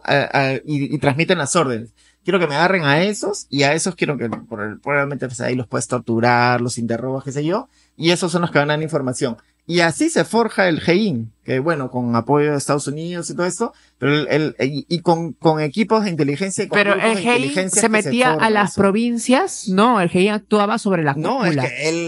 y transmiten las órdenes. Quiero que me agarren a esos, y a esos quiero que, probablemente pues, ahí los puedes torturar, los interrogas, qué sé yo, y esos son los que van a dar información. Y así se forja el GEIN, que bueno, con apoyo de Estados Unidos y todo esto, pero y con equipos de inteligencia y con pero el GEIN se metía a las provincias, no, el GEIN actuaba sobre la cúpula. No, es que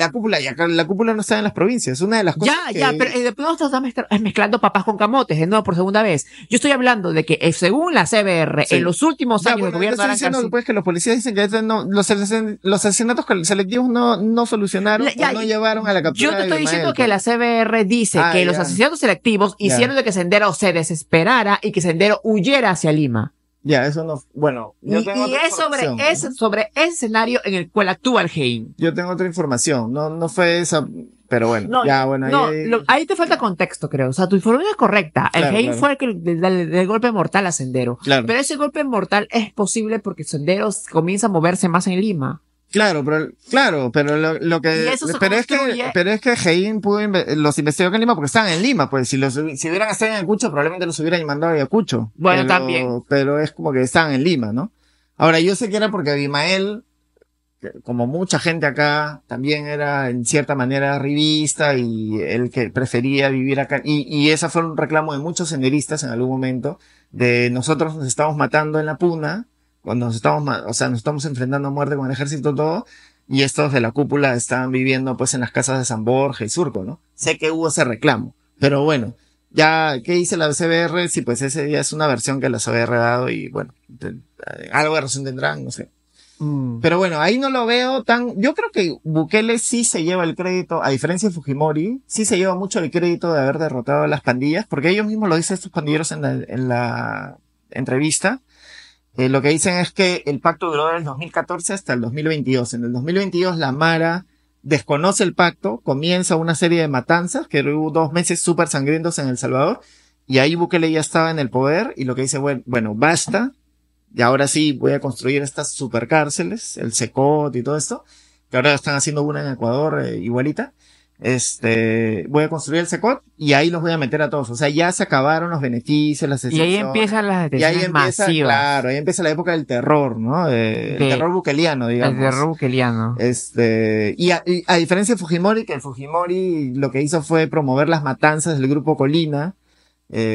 la cúpula no está en las provincias, es una de las cosas pero de pronto estás mezclando papas con camotes, de nuevo por segunda vez. Yo estoy hablando de que según la CBR, en los últimos años del gobierno de Alan García, pues que los policías dicen que los asesinatos selectivos no solucionaron, no llevaron a la captura. Yo te estoy diciendo que la CBR dice que los asesinatos selectivos hicieron de que Sendero se desesperara y que Sendero huyera hacia Lima. Ya, eso no, bueno. Yo tengo es sobre ese escenario en el cual actúa el GEIN. Yo tengo otra información, no fue esa, pero bueno, ahí te falta contexto, creo. O sea, tu información es correcta. El GEIN fue el que del golpe mortal a Sendero. Claro. Pero ese golpe mortal es posible porque Sendero comienza a moverse más en Lima. Pero es que GEIN los investigó en Lima porque estaban en Lima, pues si hubieran estado en Ayacucho, probablemente los hubieran mandado a Ayacucho. Bueno, también. Pero es como que estaban en Lima, ¿no? Ahora, yo sé que era porque Abimael, como mucha gente acá, también era en cierta manera arribista y el que prefería vivir acá, y ese fue un reclamo de muchos senderistas en algún momento, de nosotros nos estamos matando en la puna, cuando nos estamos enfrentando a muerte con el ejército todo, y estos de la cúpula estaban viviendo pues en las casas de San Borja y Surco, ¿no? Sé que hubo ese reclamo, pero bueno, ya, ¿qué dice la CBR? Sí, pues ese día es una versión que la CBR ha dado y bueno, algo de razón tendrán, no sé. Pero bueno, ahí no lo veo yo creo que Bukele sí se lleva el crédito, a diferencia de Fujimori, sí se lleva mucho el crédito de haber derrotado a las pandillas, porque ellos mismos lo dicen estos pandilleros en la entrevista. Lo que dicen es que el pacto duró del 2014 hasta el 2022. En el 2022 la Mara desconoce el pacto, comienza una serie de matanzas, que hubo 2 meses súper sangrientos en El Salvador, y ahí Bukele ya estaba en el poder, y lo que dice, bueno, basta, y ahora sí voy a construir estas supercárceles, el SECOT y todo esto, que ahora están haciendo una en Ecuador igualita. Voy a construir el SECOT y ahí los voy a meter a todos. O sea, ya se acabaron los beneficios, las excepciones. Y ahí empiezan las detenciones masivas. Claro, ahí empieza la época del terror, ¿no? El terror bukeliano, digamos. El terror bukeliano. Y a diferencia de Fujimori, que el Fujimori lo que hizo fue promover las matanzas del grupo Colina,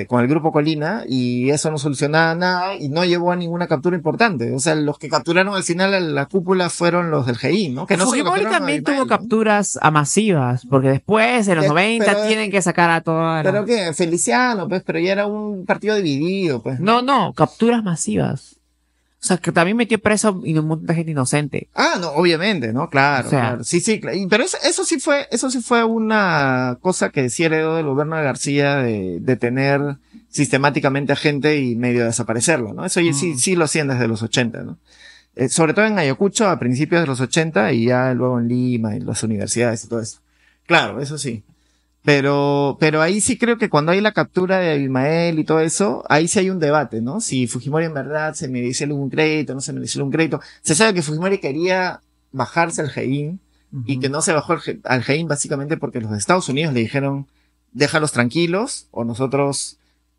con el grupo Colina, y eso no solucionaba nada y no llevó a ninguna captura importante. O sea, los que capturaron al final a la cúpula fueron los del GEIN, ¿no? Que no Fujimori también tuvo capturas masivas, porque después, en los 90, tienen que sacar a todas. ¿Pero qué? Feliciano, pues, pero ya era un partido dividido, pues. No, capturas masivas. sea, que también metió preso y un montón de gente inocente. Ah, no, obviamente, ¿no? Claro, O sea, claro. Sí, sí, pero eso sí fue una cosa que sí heredó del gobierno de García de detener sistemáticamente a gente y medio desaparecerlo, ¿no? Eso sí, sí lo hacían desde los 80, ¿no? Sobre todo en Ayacucho a principios de los 80 y ya luego en Lima y las universidades y todo eso. Claro, eso sí. Pero ahí sí creo que cuando hay la captura de Abimael y todo eso, ahí sí hay un debate, ¿no? Si Fujimori en verdad se mereció algún crédito, no se mereció algún crédito. Se sabe que Fujimori quería bajarse al Gein y que no se bajó al Gein básicamente porque los de Estados Unidos le dijeron, déjalos tranquilos o nosotros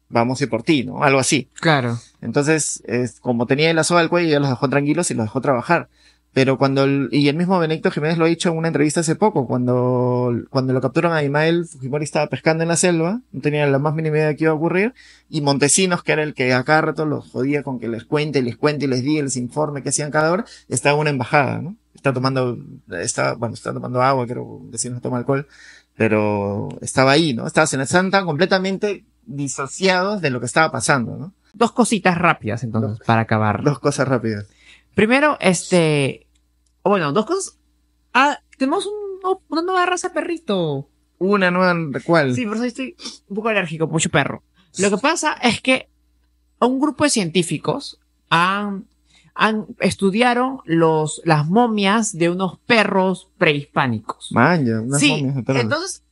vamos a ir por ti, ¿no? Algo así. claro. Entonces, como tenía la soga al cuello, ya los dejó tranquilos y los dejó trabajar. Pero y el mismo Benedicto Jiménez lo ha dicho en una entrevista hace poco, cuando lo capturan a Abimael, Fujimori estaba pescando en la selva, no tenía la más mínima idea de qué iba a ocurrir, y Montesinos, que era el que a cada rato los jodía con que les cuente y les diga, les informe qué hacían cada hora, estaba en una embajada, ¿no? Está tomando agua, creo, Montesinos no toma alcohol, pero estaba ahí, ¿no? Estaban tan completamente disociados de lo que estaba pasando, ¿no? Dos cositas rápidas, entonces, para acabar. Dos cosas rápidas. Primero, bueno, dos cosas. Tenemos una nueva raza de perrito. Una nueva, ¿cuál? Sí, por eso estoy un poco alérgico, mucho perro. Lo que pasa es que un grupo de científicos estudiaron las momias de unos perros prehispánicos. Vaya, unas Sí, momias de perros. entonces,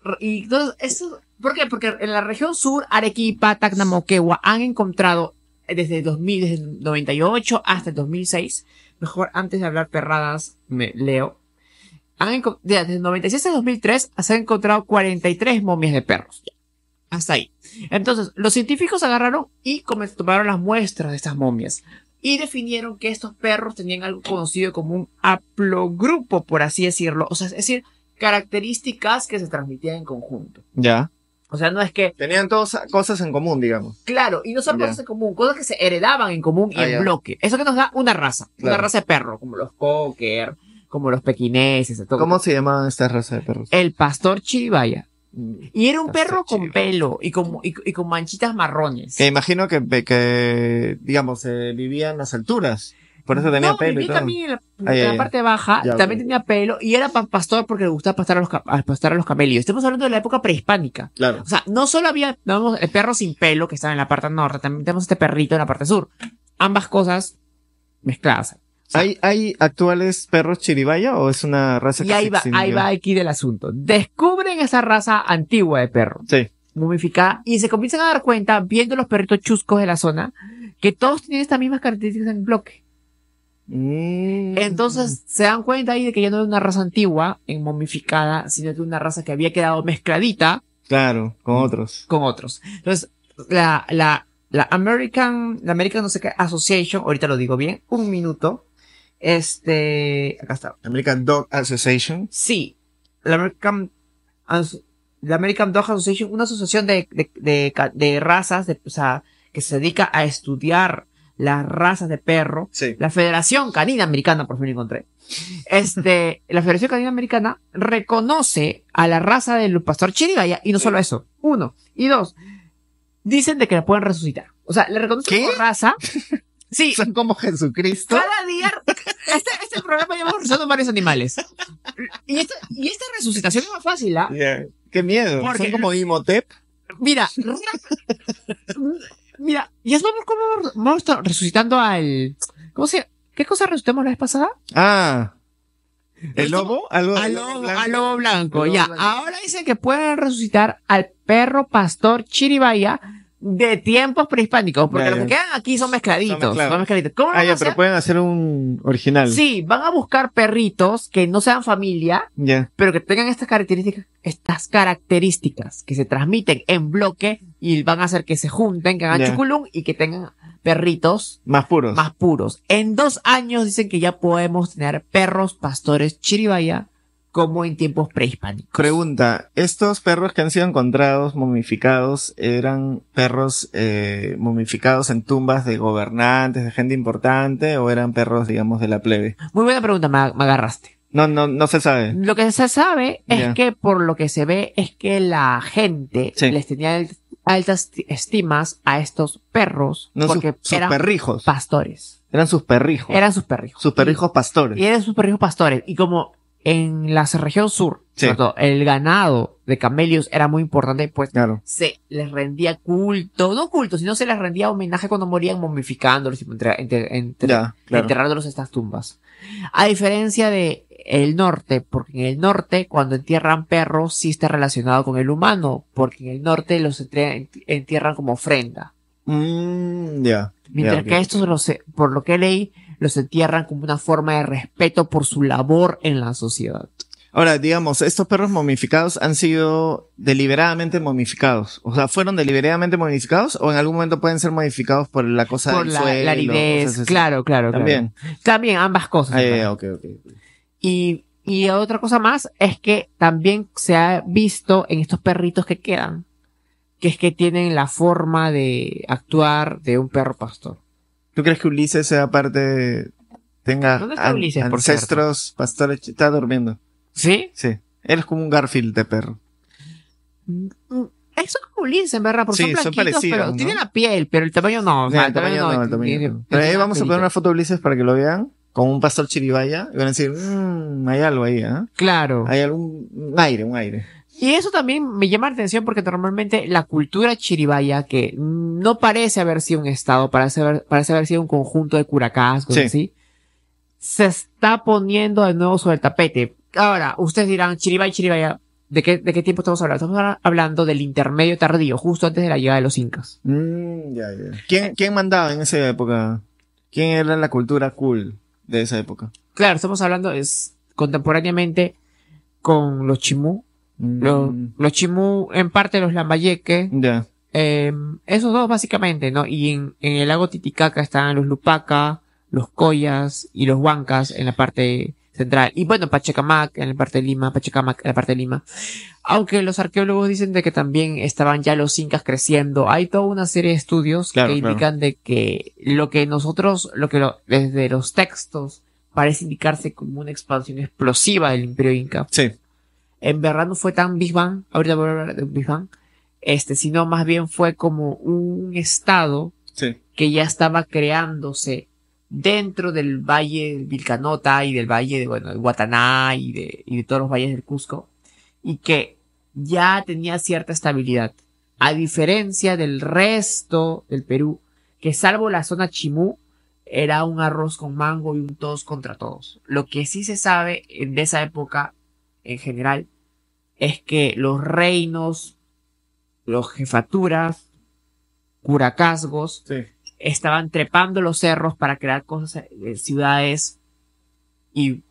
¿por qué? Porque en la región sur, Arequipa, Tacna, Moquegua, han encontrado desde el 98 hasta el 2006, mejor antes de hablar perradas, me leo, desde el 96 al 2003 se han encontrado 43 momias de perros. Hasta ahí. Entonces, los científicos agarraron y tomaron las muestras de estas momias y definieron que estos perros tenían algo conocido como un haplogrupo, por así decirlo. O sea, es decir, características que se transmitían en conjunto. Ya. O sea, no es que... Tenían todas cosas en común, digamos. Claro, y no son Ya. cosas en común, cosas que se heredaban en común y en ya. bloque. Eso que nos da una raza. Claro. Una raza de perro, como los cocker, como los pequineses, todo. ¿Cómo se llamaban estas razas de perros? El pastor chiribaya. Y era un Pastor perro con chiribaya. pelo y con manchitas marrones. Que imagino que digamos, vivía en las alturas. Por eso tenía no, pelo y vivía todo. también en Ah, ya, la ya. parte baja, Ya, también ok. tenía pelo y era pastor porque le gustaba pastar a los camellos. Estamos hablando de la época prehispánica. Claro. O sea, no solo había el perro sin pelo que estaba en la parte norte, también tenemos este perrito en la parte sur. Ambas cosas mezcladas. O sea, ¿Hay actuales perros chiribaya o es una raza y que ahí se va extinguió? aquí del asunto. Descubren esa raza antigua de perro, Sí. momificada, y se comienzan a dar cuenta, viendo los perritos chuscos de la zona, que todos tienen estas mismas características en bloque. Entonces se dan cuenta ahí de que ya no es una raza antigua, en momificada, sino que una raza que había quedado mezcladita Claro, con otros. con otros. Entonces, la American no sé qué Association, ahorita lo digo bien, un minuto. Acá está. American Dog Association. Sí, la American Dog Association, una asociación de razas, o sea, que se dedica a estudiar las razas de perro. Sí. La Federación Canina Americana, por fin lo encontré. La Federación Canina Americana reconoce a la raza del pastor chirigaya, y no solo eso, uno. Y dos, dicen de que la pueden resucitar. O sea, le reconocen ¿Qué? como raza. Sí, Son como Jesucristo. cada día, este programa llevamos resucitando varios animales. Y esta resucitación es más fácil, ¿ah? Yeah. Qué miedo. Porque- Son como Imhotep. Mira, ya vamos resucitando ¿qué cosa resucitamos la vez pasada? Ah. ¿El lobo? ¿Algo? Al lobo blanco, El lobo ya. blanco. Ahora dicen que pueden resucitar al perro pastor chiribaya de tiempos prehispánicos, porque Ya, los ya. que quedan aquí son mezcladitos. Son mezclados. Son mezcladitos. ¿Cómo lo Ah, van a ya, hacer? pero pueden hacer un original. Sí, van a buscar perritos que no sean familia, Ya. pero que tengan estas características que se transmiten en bloque y van a hacer que se junten, que hagan Ya. chuculún y que tengan perritos Más puros. más puros. En 2 años dicen que ya podemos tener perros pastores chiribaya como en tiempos prehispánicos. Pregunta, ¿estos perros que han sido encontrados momificados eran perros momificados en tumbas de gobernantes, de gente importante, o eran perros, digamos, de la plebe? Muy buena pregunta, me agarraste. No se sabe. Lo que se sabe es Ya. que por lo que se ve es que la gente Sí. les tenía altas estimas a estos perros No, porque sus eran perrijos. pastores. Eran sus perrijos. Eran sus perrijos. Sus perrijos pastores. Y eran sus perrijos pastores. Y como en la región sur, Sí. sobre todo, el ganado de camelios era muy importante, pues Claro. se les rendía culto, no culto, sino se les rendía homenaje cuando morían momificándolos y Ya, claro. enterrándolos en estas tumbas. A diferencia de el norte, porque en el norte, cuando entierran perros, sí está relacionado con el humano, porque en el norte los entierran como ofrenda. Ya. Mientras Ya, que ok. estos, por lo que leí, los entierran como una forma de respeto por su labor en la sociedad. Ahora, digamos, estos perros momificados han sido deliberadamente momificados. O sea, ¿fueron deliberadamente momificados o en algún momento pueden ser modificados por la cosa Por del la suelo? aridez, cosas así? claro. También. También ambas cosas. Ah, en ya, verdad. ok. Y otra cosa más es que también se ha visto en estos perritos que quedan, que es que tienen la forma de actuar de un perro pastor. ¿Tú crees que Ulises sea parte, tenga ¿Dónde está Ulises, por ancestros pastores? Está durmiendo. ¿Sí? Sí. Él es como un Garfield de perro. Eso es como Ulises, en verdad, porque Sí, son son blanquitos, parecidos, pero ¿no? tienen la piel, pero el tamaño no. O sea, El tamaño no. tiene Pero ahí una vamos a poner pelito. una foto de Ulises para que lo vean. Con un pastor chiribaya. Y van a decir, hay algo ahí, ¿ah? Claro. Hay un aire. Y eso también me llama la atención porque normalmente la cultura chiribaya, que no parece haber sido un estado, parece haber sido un conjunto de curacás, cosas Sí. así, se está poniendo de nuevo sobre el tapete. Ahora, ustedes dirán, Chiribaya, ¿de qué tiempo estamos hablando? Estamos hablando del intermedio tardío, justo antes de la llegada de los incas. Ya. ¿Quién mandaba en esa época? ¿Quién era la cultura cool de esa época? Claro, estamos hablando contemporáneamente con los chimú, los chimú, en parte los lambayeque, Ya. esos dos básicamente, ¿no? Y en el lago Titicaca están los lupaca, los collas y los huancas en la parte central. Y bueno, Pachacamac en la parte de Lima, Pachacamac en la parte de Lima. Aunque los arqueólogos dicen de que también estaban ya los incas creciendo. Hay toda una serie de estudios Claro, que indican de que desde los textos parece indicarse como una expansión explosiva del imperio inca. Sí. En verdad no fue tan Big Bang, ahorita voy a hablar de Big Bang, sino más bien fue como un estado Sí. que ya estaba creándose dentro del valle del Vilcanota y del valle de Guataná y de todos los valles del Cusco, y que ya tenía cierta estabilidad, a diferencia del resto del Perú, que salvo la zona Chimú, era un arroz con mango y un todos contra todos. Lo que sí se sabe de esa época, en general, es que los reinos, los jefaturas, curacazgos, Sí. estaban trepando los cerros para crear cosas, ciudades y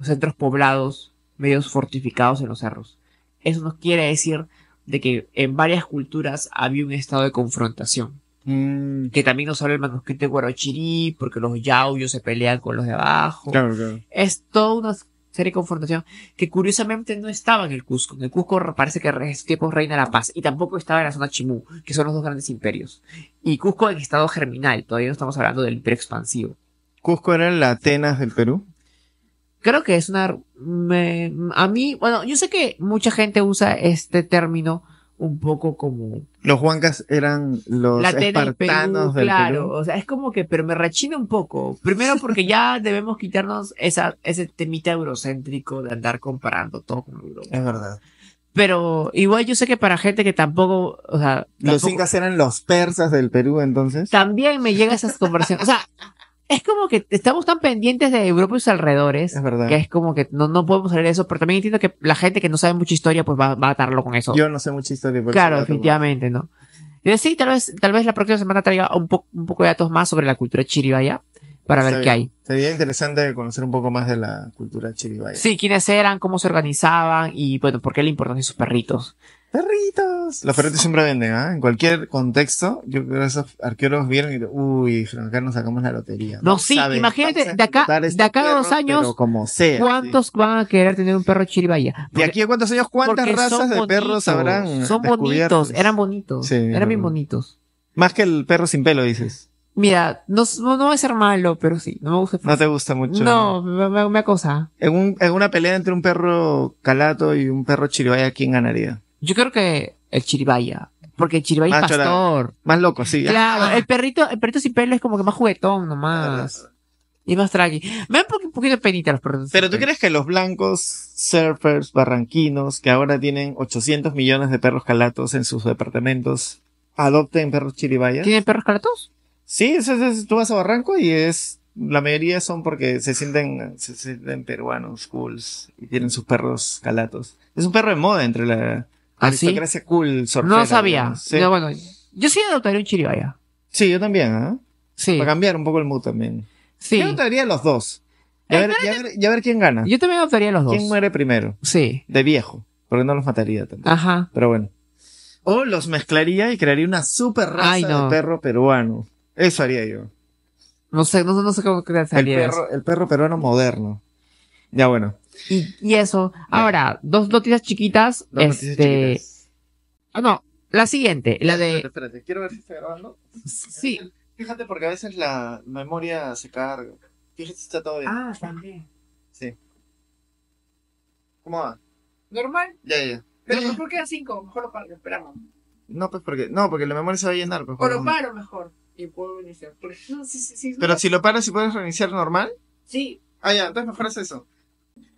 centros poblados, medios fortificados en los cerros. Eso nos quiere decir de que en varias culturas había un estado de confrontación. Que también nos habla el manuscrito de Guarochirí, porque los yauyos se pelean con los de abajo. Claro. Es toda una serie de confrontación que curiosamente no estaba en el Cusco. En el Cusco parece que en ese tiempo reina la paz, y tampoco estaba en la zona Chimú, que son los dos grandes imperios. Y Cusco en estado germinal, todavía no estamos hablando del imperio expansivo. ¿Cusco era la Atenas del Perú? Creo que es a mí, bueno, yo sé que mucha gente usa este término un poco como Los huancas eran los la Atenas del Perú, espartanos del claro, Perú. o sea, es como que, pero me rechina un poco. Primero porque ya debemos quitarnos ese temita eurocéntrico de andar comparando todo con Europa. Es verdad. Pero igual yo sé que para gente que tampoco, o sea, Los incas eran los persas del Perú, entonces. también me llega esas conversaciones. O sea, es como que estamos tan pendientes de Europa y sus alrededores, Es verdad. que es como que no podemos salir de eso, pero también entiendo que la gente que no sabe mucha historia, pues va a atarlo con eso. Yo no sé mucha historia. por Claro, eso definitivamente, ¿no? Y sí, tal vez la próxima semana traiga un poco de datos más sobre la cultura chiribaya para ver qué hay. Sería interesante conocer un poco más de la cultura chiribaya. Sí, quiénes eran, cómo se organizaban y, bueno, por qué le importan esos perritos. ¡Perritos! Los perritos siempre venden, ¿ah? En cualquier contexto, yo creo que esos arqueólogos vieron y dijeron, acá nos sacamos la lotería. No, sí, imagínate, de acá a 2 años, pero como sea, ¿cuántos van a querer tener un perro chiribaya? ¿De aquí a cuántos años, cuántas porque razas son de perros bonitos, habrán Son descubierto? bonitos, eran bonitos, Sí, eran bien verdad. bonitos. Más que el perro sin pelo, dices. Mira, no va a ser malo, pero sí, no me gusta. No te gusta mucho. No, me acosa. En una pelea entre un perro calato y un perro chiribaya, ¿quién ganaría? Yo creo que el chiribaya, porque Chiribaya es Macho era- pastor. Más loco, sí. Claro, el perrito sin pelo es como que más juguetón nomás. Y más tranqui. Me da un poquito de penita los perritos. Pero sin ¿tú pelo. crees que los blancos surfers barranquinos, que ahora tienen 800 millones de perros calatos en sus departamentos, adopten perros chiribayas? ¿Tienen perros calatos? Sí, tú vas a Barranco y la mayoría son porque se sienten peruanos, cools, y tienen sus perros calatos. Es un perro de moda entre la ¿Ah, sí? aristocracia cool surfera. No sabía. digamos. Sí. No, bueno, yo sí adoptaría un Chiribaya. Sí, yo también, ¿ah? Sí. Para cambiar un poco el mood también. Sí. Yo adoptaría los dos. Y a ver quién gana. Yo también adoptaría los dos. ¿Quién muere primero? Sí. De viejo. Porque no los mataría tanto. Ajá. Pero bueno. O los mezclaría y crearía una super raza Ay, no. de perro peruano. Eso haría yo. No sé cómo crearía eso. El perro peruano moderno. Ya bueno. Y eso. Ahora, dos noticias chiquitas. Dos noticias chiquitas. No, la siguiente, la de. Espérate. Quiero ver si está grabando. Sí. Fíjate porque a veces la memoria se carga. Fíjate si está todo bien. Ah, también. Sí. ¿Cómo va? Normal. Ya. Pero mejor queda 5, mejor lo esperamos. No, pues porque la memoria se va a llenar. Pues, O lo paro mejor. Y puedo iniciar. Porque no, sí. Pero si lo paras y puedes reiniciar normal. Sí. Ah, ya, entonces mejor es eso.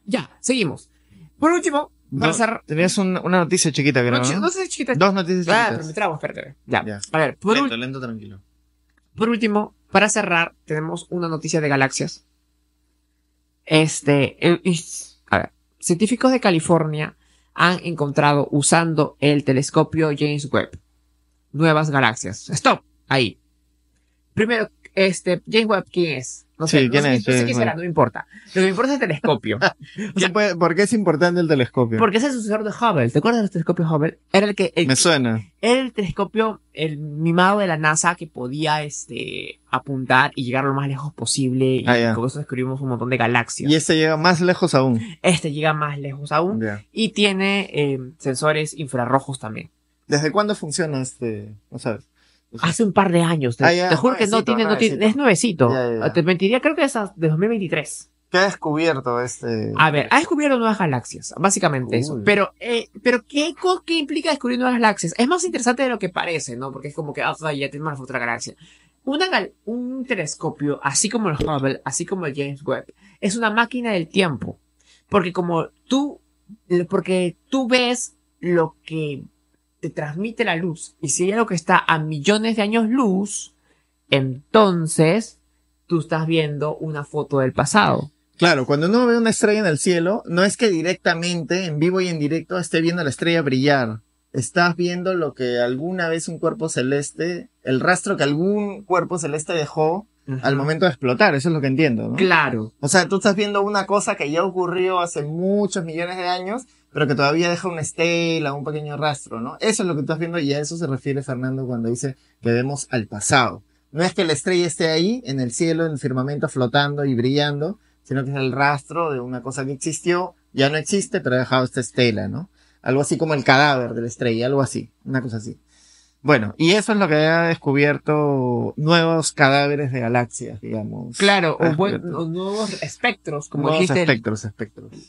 Ya, seguimos. Por último, para cerrar. Tenías una noticia chiquita, creo, ¿no? No sé, chiquita. Dos noticias Ah, chiquitas. pero me trago, espérate. Ya. Ya. A ver, Lento, tranquilo. por último, para cerrar, tenemos una noticia de galaxias. A ver, científicos de California han encontrado usando el telescopio James Webb nuevas galaxias. Stop, ahí. Primero, James Webb, ¿quién es? No sé, Sí, ¿quién es? No sé James qué será, Webb. no me importa. Lo que me importa es el telescopio. ¿Por qué es importante el telescopio? Porque es el sucesor de Hubble. ¿Te acuerdas del telescopio Hubble? Era Me suena. era el telescopio, el mimado de la NASA que podía, apuntar y llegar lo más lejos posible. Y ya. con eso descubrimos un montón de galaxias. Y este llega más lejos aún. Este llega más lejos aún. Ya. Y tiene sensores infrarrojos también. ¿Desde cuándo funciona no sabes? Hace un par de años. Ya, Te juro que no tiene, es nuevecito. Ya. Te mentiría, creo que es de 2023. ¿Qué ha descubierto A ver, ha descubierto nuevas galaxias, básicamente eso. Uy. Pero ¿qué implica descubrir nuevas galaxias? Es más interesante de lo que parece, ¿no? Porque es como que, ya tenemos otra galaxia. Un telescopio, así como el Hubble, así como el James Webb, es una máquina del tiempo. Porque tú ves lo que te transmite la luz. Y si hay algo que está a millones de años luz, entonces tú estás viendo una foto del pasado. Claro, cuando uno ve una estrella en el cielo, no es que directamente, en vivo y en directo, esté viendo la estrella brillar. Estás viendo lo que alguna vez un cuerpo celeste, el rastro que algún cuerpo celeste dejó al momento de explotar. Eso es lo que entiendo, ¿no? Claro. O sea, tú estás viendo una cosa que ya ocurrió hace muchos millones de años, pero que todavía deja una estela, un pequeño rastro, ¿no? Eso es lo que estás viendo y a eso se refiere Fernando cuando dice que vemos al pasado. No es que la estrella esté ahí, en el cielo, en el firmamento, flotando y brillando, sino que es el rastro de una cosa que existió, ya no existe, pero ha dejado esta estela, ¿no? Algo así como el cadáver de la estrella, algo así, una cosa así. Bueno, y eso es lo que ha descubierto nuevos cadáveres de galaxias, digamos. Claro, o nuevos espectros, como nuevos dijiste, espectros.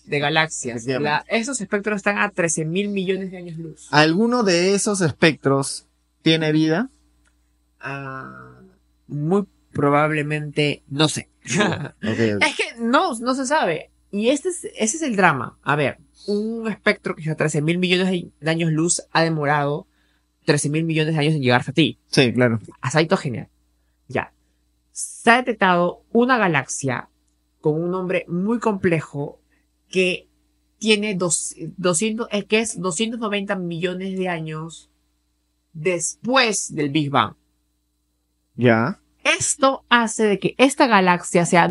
de galaxias. Efectivamente. Esos espectros están a 13.000 millones de años luz. ¿Alguno de esos espectros tiene vida? Muy probablemente, no sé. Okay. Es que no se sabe. Y ese es el drama. A ver, un espectro que es a 13.000 millones de años luz ha demorado 13.000 millones de años en llegar hasta ti. Sí, claro. Hasta ahí todo genial. Ya. Se ha detectado una galaxia con un nombre muy complejo que tiene que es 290 millones de años después del Big Bang. Ya. Esto hace de que esta galaxia sea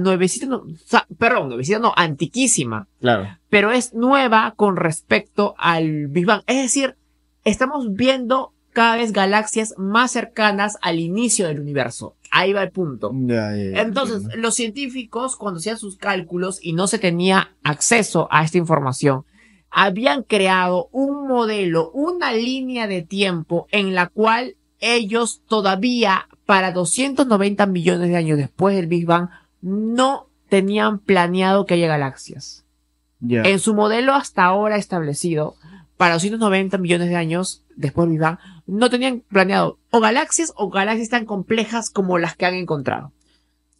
antiquísima, Claro. pero es nueva con respecto al Big Bang. Es decir, estamos viendo cada vez galaxias más cercanas al inicio del universo. Ahí va el punto. Ya. Entonces, los científicos, cuando hacían sus cálculos y no se tenía acceso a esta información, habían creado un modelo, una línea de tiempo en la cual ellos todavía, para 290 millones de años después del Big Bang, no tenían planeado que haya galaxias. Ya. En su modelo hasta ahora establecido, para 290 millones de años después del Big Bang, no tenían planeado o galaxias tan complejas como las que han encontrado.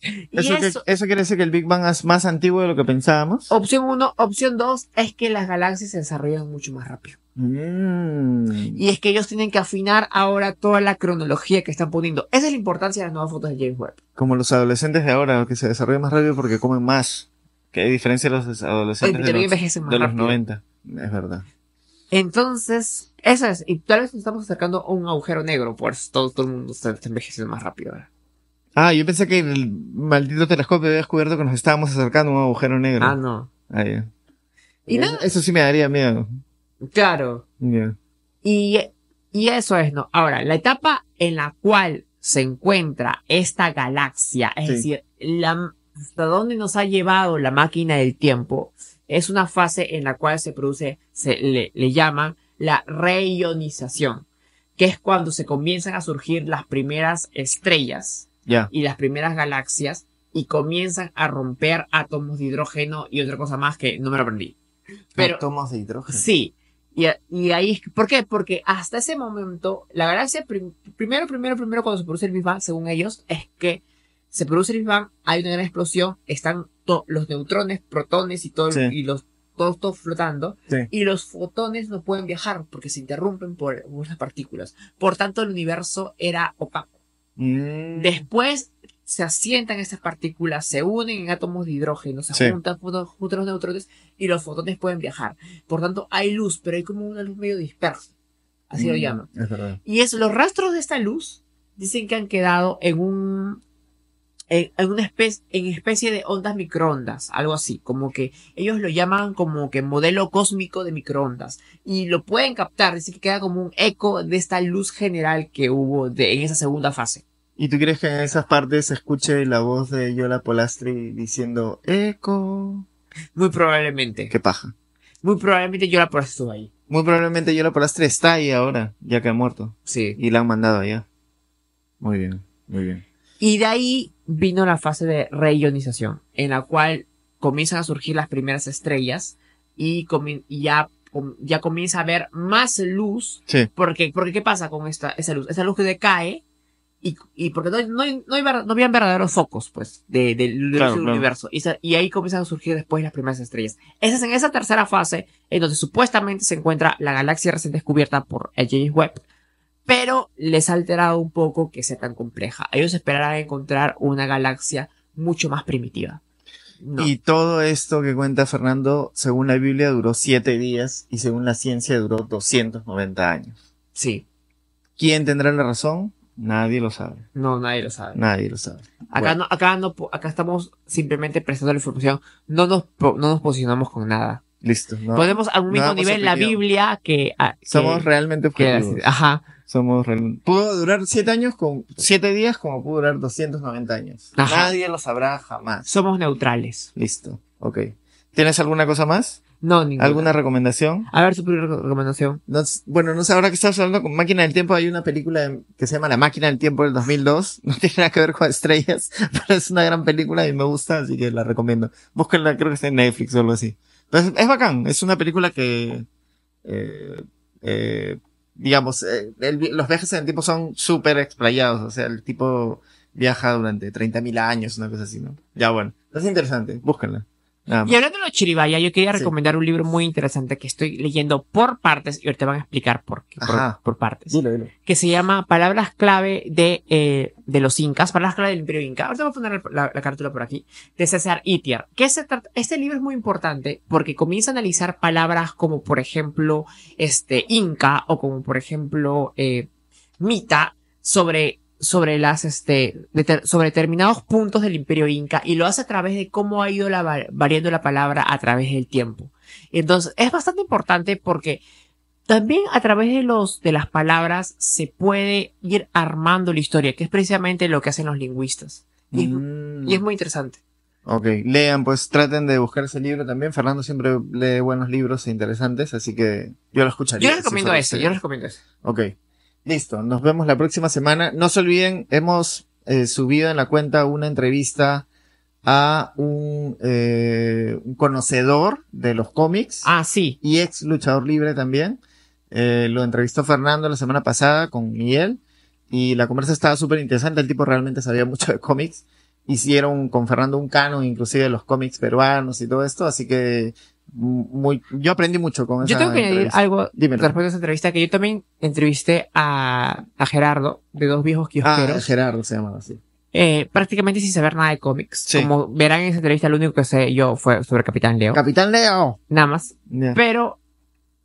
Y ¿Eso quiere decir que el Big Bang es más antiguo de lo que pensábamos? opción 1, opción 2 es que las galaxias se desarrollan mucho más rápido. Y es que ellos tienen que afinar ahora toda la cronología que están poniendo. Esa es la importancia de las nuevas fotos de James Webb. Como los adolescentes de ahora, que se desarrollan más rápido porque comen más. Que hay diferencia de los adolescentes de los 90. Es verdad. Entonces, eso es. Y tal vez nos estamos acercando a un agujero negro. Por eso todo el mundo está envejeciendo más rápido ahora. Yo pensé que el maldito telescopio había descubierto que nos estábamos acercando a un agujero negro. No. Ya. Y eso sí me daría miedo. Claro. Yeah. Y eso es, ¿no? Ahora, la etapa en la cual se encuentra esta galaxia, es decir, hasta dónde nos ha llevado la máquina del tiempo, es una fase en la cual se produce, le llaman la reionización, que es cuando se comienzan a surgir las primeras estrellas y las primeras galaxias y comienzan a romper átomos de hidrógeno y otra cosa más que no me lo aprendí. Pero, átomos de hidrógeno. Sí. Y ahí, ¿por qué? Porque hasta ese momento, la galaxia, primero, cuando se produce el Big Bang, según ellos, es que se produce el Big Bang, hay una gran explosión, están los neutrones, protones y todo, todos flotando, y los fotones no pueden viajar porque se interrumpen por las partículas. Por tanto, el universo era opaco. Después se asientan estas partículas, se unen en átomos de hidrógeno, se juntan los neutrones y los fotones pueden viajar. Por tanto, hay luz, pero hay como una luz medio dispersa. Así lo llaman. Es verdad. Y los rastros de esta luz dicen que han quedado en una especie de ondas microondas, algo así, como que ellos lo llaman como que modelo cósmico de microondas y lo pueden captar, dice que queda como un eco de esta luz general que hubo en esa segunda fase. ¿Y tú crees que en esas partes se escuche la voz de Yola Polastri diciendo eco? Muy probablemente. Qué paja. Muy probablemente Yola Polastri estuvo ahí. Muy probablemente Yola Polastri está ahí ahora, ya que ha muerto. Sí. Y la han mandado allá. Muy bien, muy bien. Y de ahí vino la fase de reionización, en la cual comienzan a surgir las primeras estrellas y ya comienza a haber más luz. Sí. Porque ¿qué pasa con esa luz? Esa luz que decae y porque no habían verdaderos focos, pues, del universo. Y ahí comienzan a surgir después las primeras estrellas. Esa es en esa tercera fase en donde supuestamente se encuentra la galaxia recién descubierta por el James Webb. Pero les ha alterado un poco que sea tan compleja. Ellos esperarán encontrar una galaxia mucho más primitiva. No. Y todo esto que cuenta Fernando, según la Biblia, duró 7 días y según la ciencia duró 290 años. Sí. ¿Quién tendrá la razón? Nadie lo sabe. No, nadie lo sabe. Nadie lo sabe. Acá estamos simplemente prestando la información. No nos posicionamos con nada. Listo. No, podemos al mismo nivel la Biblia somos realmente objetivos. Ajá. Pudo durar 7 días como pudo durar 290 años. Ajá. Nadie lo sabrá jamás. Somos neutrales. Listo. Ok. ¿Tienes alguna cosa más? No, ninguna. ¿Alguna recomendación? A ver, tu primera recomendación. No sé, ahora que estás hablando con Máquina del Tiempo, hay una película que se llama La Máquina del Tiempo del 2002. No tiene nada que ver con estrellas, pero es una gran película y me gusta, así que la recomiendo. Búsquenla, creo que está en Netflix o algo así. Pero es bacán, es una película que, digamos, los viajes en el tiempo son súper explayados, o sea, el tipo viaja durante 30.000 años, una cosa así, ¿no? Ya bueno, es interesante, búsquenla. Y hablando de los chiribaya, yo quería recomendar un libro muy interesante que estoy leyendo por partes, y ahorita van a explicar por qué, por partes. Dilo. Que se llama Palabras clave de los incas, Palabras clave del Imperio Inca. Ahorita voy a poner la carátula por aquí, de César Itier. Este libro es muy importante porque comienza a analizar palabras como, por ejemplo, Inca, o como, por ejemplo, Mita, sobre determinados puntos del Imperio Inca, y lo hace a través de cómo ha ido variando la palabra a través del tiempo. Entonces, es bastante importante porque también a través de las palabras se puede ir armando la historia, que es precisamente lo que hacen los lingüistas. Y es muy interesante. Ok, lean, pues traten de buscar ese libro también. Fernando siempre lee buenos libros e interesantes, así que yo lo escucharía. Yo les recomiendo ese. Ok. Listo, nos vemos la próxima semana. No se olviden, hemos subido en la cuenta una entrevista a un conocedor de los cómics Ah, sí. y ex luchador libre también. Lo entrevistó Fernando la semana pasada con Miguel y la conversa estaba súper interesante. El tipo realmente sabía mucho de cómics. Hicieron con Fernando un canon inclusive de los cómics peruanos y todo esto, así que yo aprendí mucho con Yo esa tengo que añadir entrevista. algo Dímelo. después de esa entrevista, que yo también entrevisté a Gerardo, de Dos Viejos Kiosqueros, Gerardo se llamaba así. prácticamente sin saber nada de cómics. Sí. Como verán en esa entrevista, lo único que sé yo fue sobre Capitán Leo. Capitán Leo. Nada más. Yeah. Pero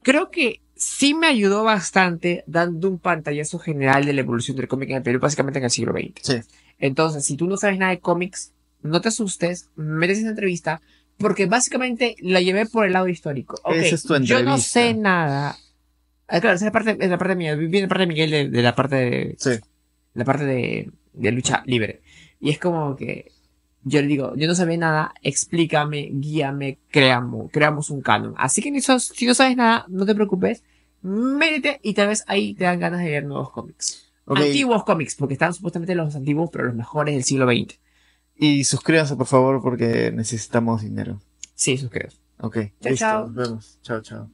creo que sí me ayudó bastante dando un pantallazo general de la evolución del cómic en el Perú, básicamente en el siglo XX. Sí. Entonces, si tú no sabes nada de cómics, no te asustes, metes esa entrevista, porque básicamente la llevé por el lado histórico. Okay, Esa es tu yo no entrevista. sé nada. Claro, esa es la parte mía, viene la parte de Miguel de la parte de, Sí. la parte de lucha libre. Y es como que yo le digo, yo no sabía nada, explícame, guíame, creamos un canon. Así que si no sabes nada, no te preocupes, métete y tal vez ahí te dan ganas de ver nuevos cómics. Okay. Antiguos cómics, porque están supuestamente los antiguos, pero los mejores del siglo XX. Y suscríbanse por favor porque necesitamos dinero. Sí, suscríbete. Ok, Chao, listo, chao. nos vemos. Chao, chao.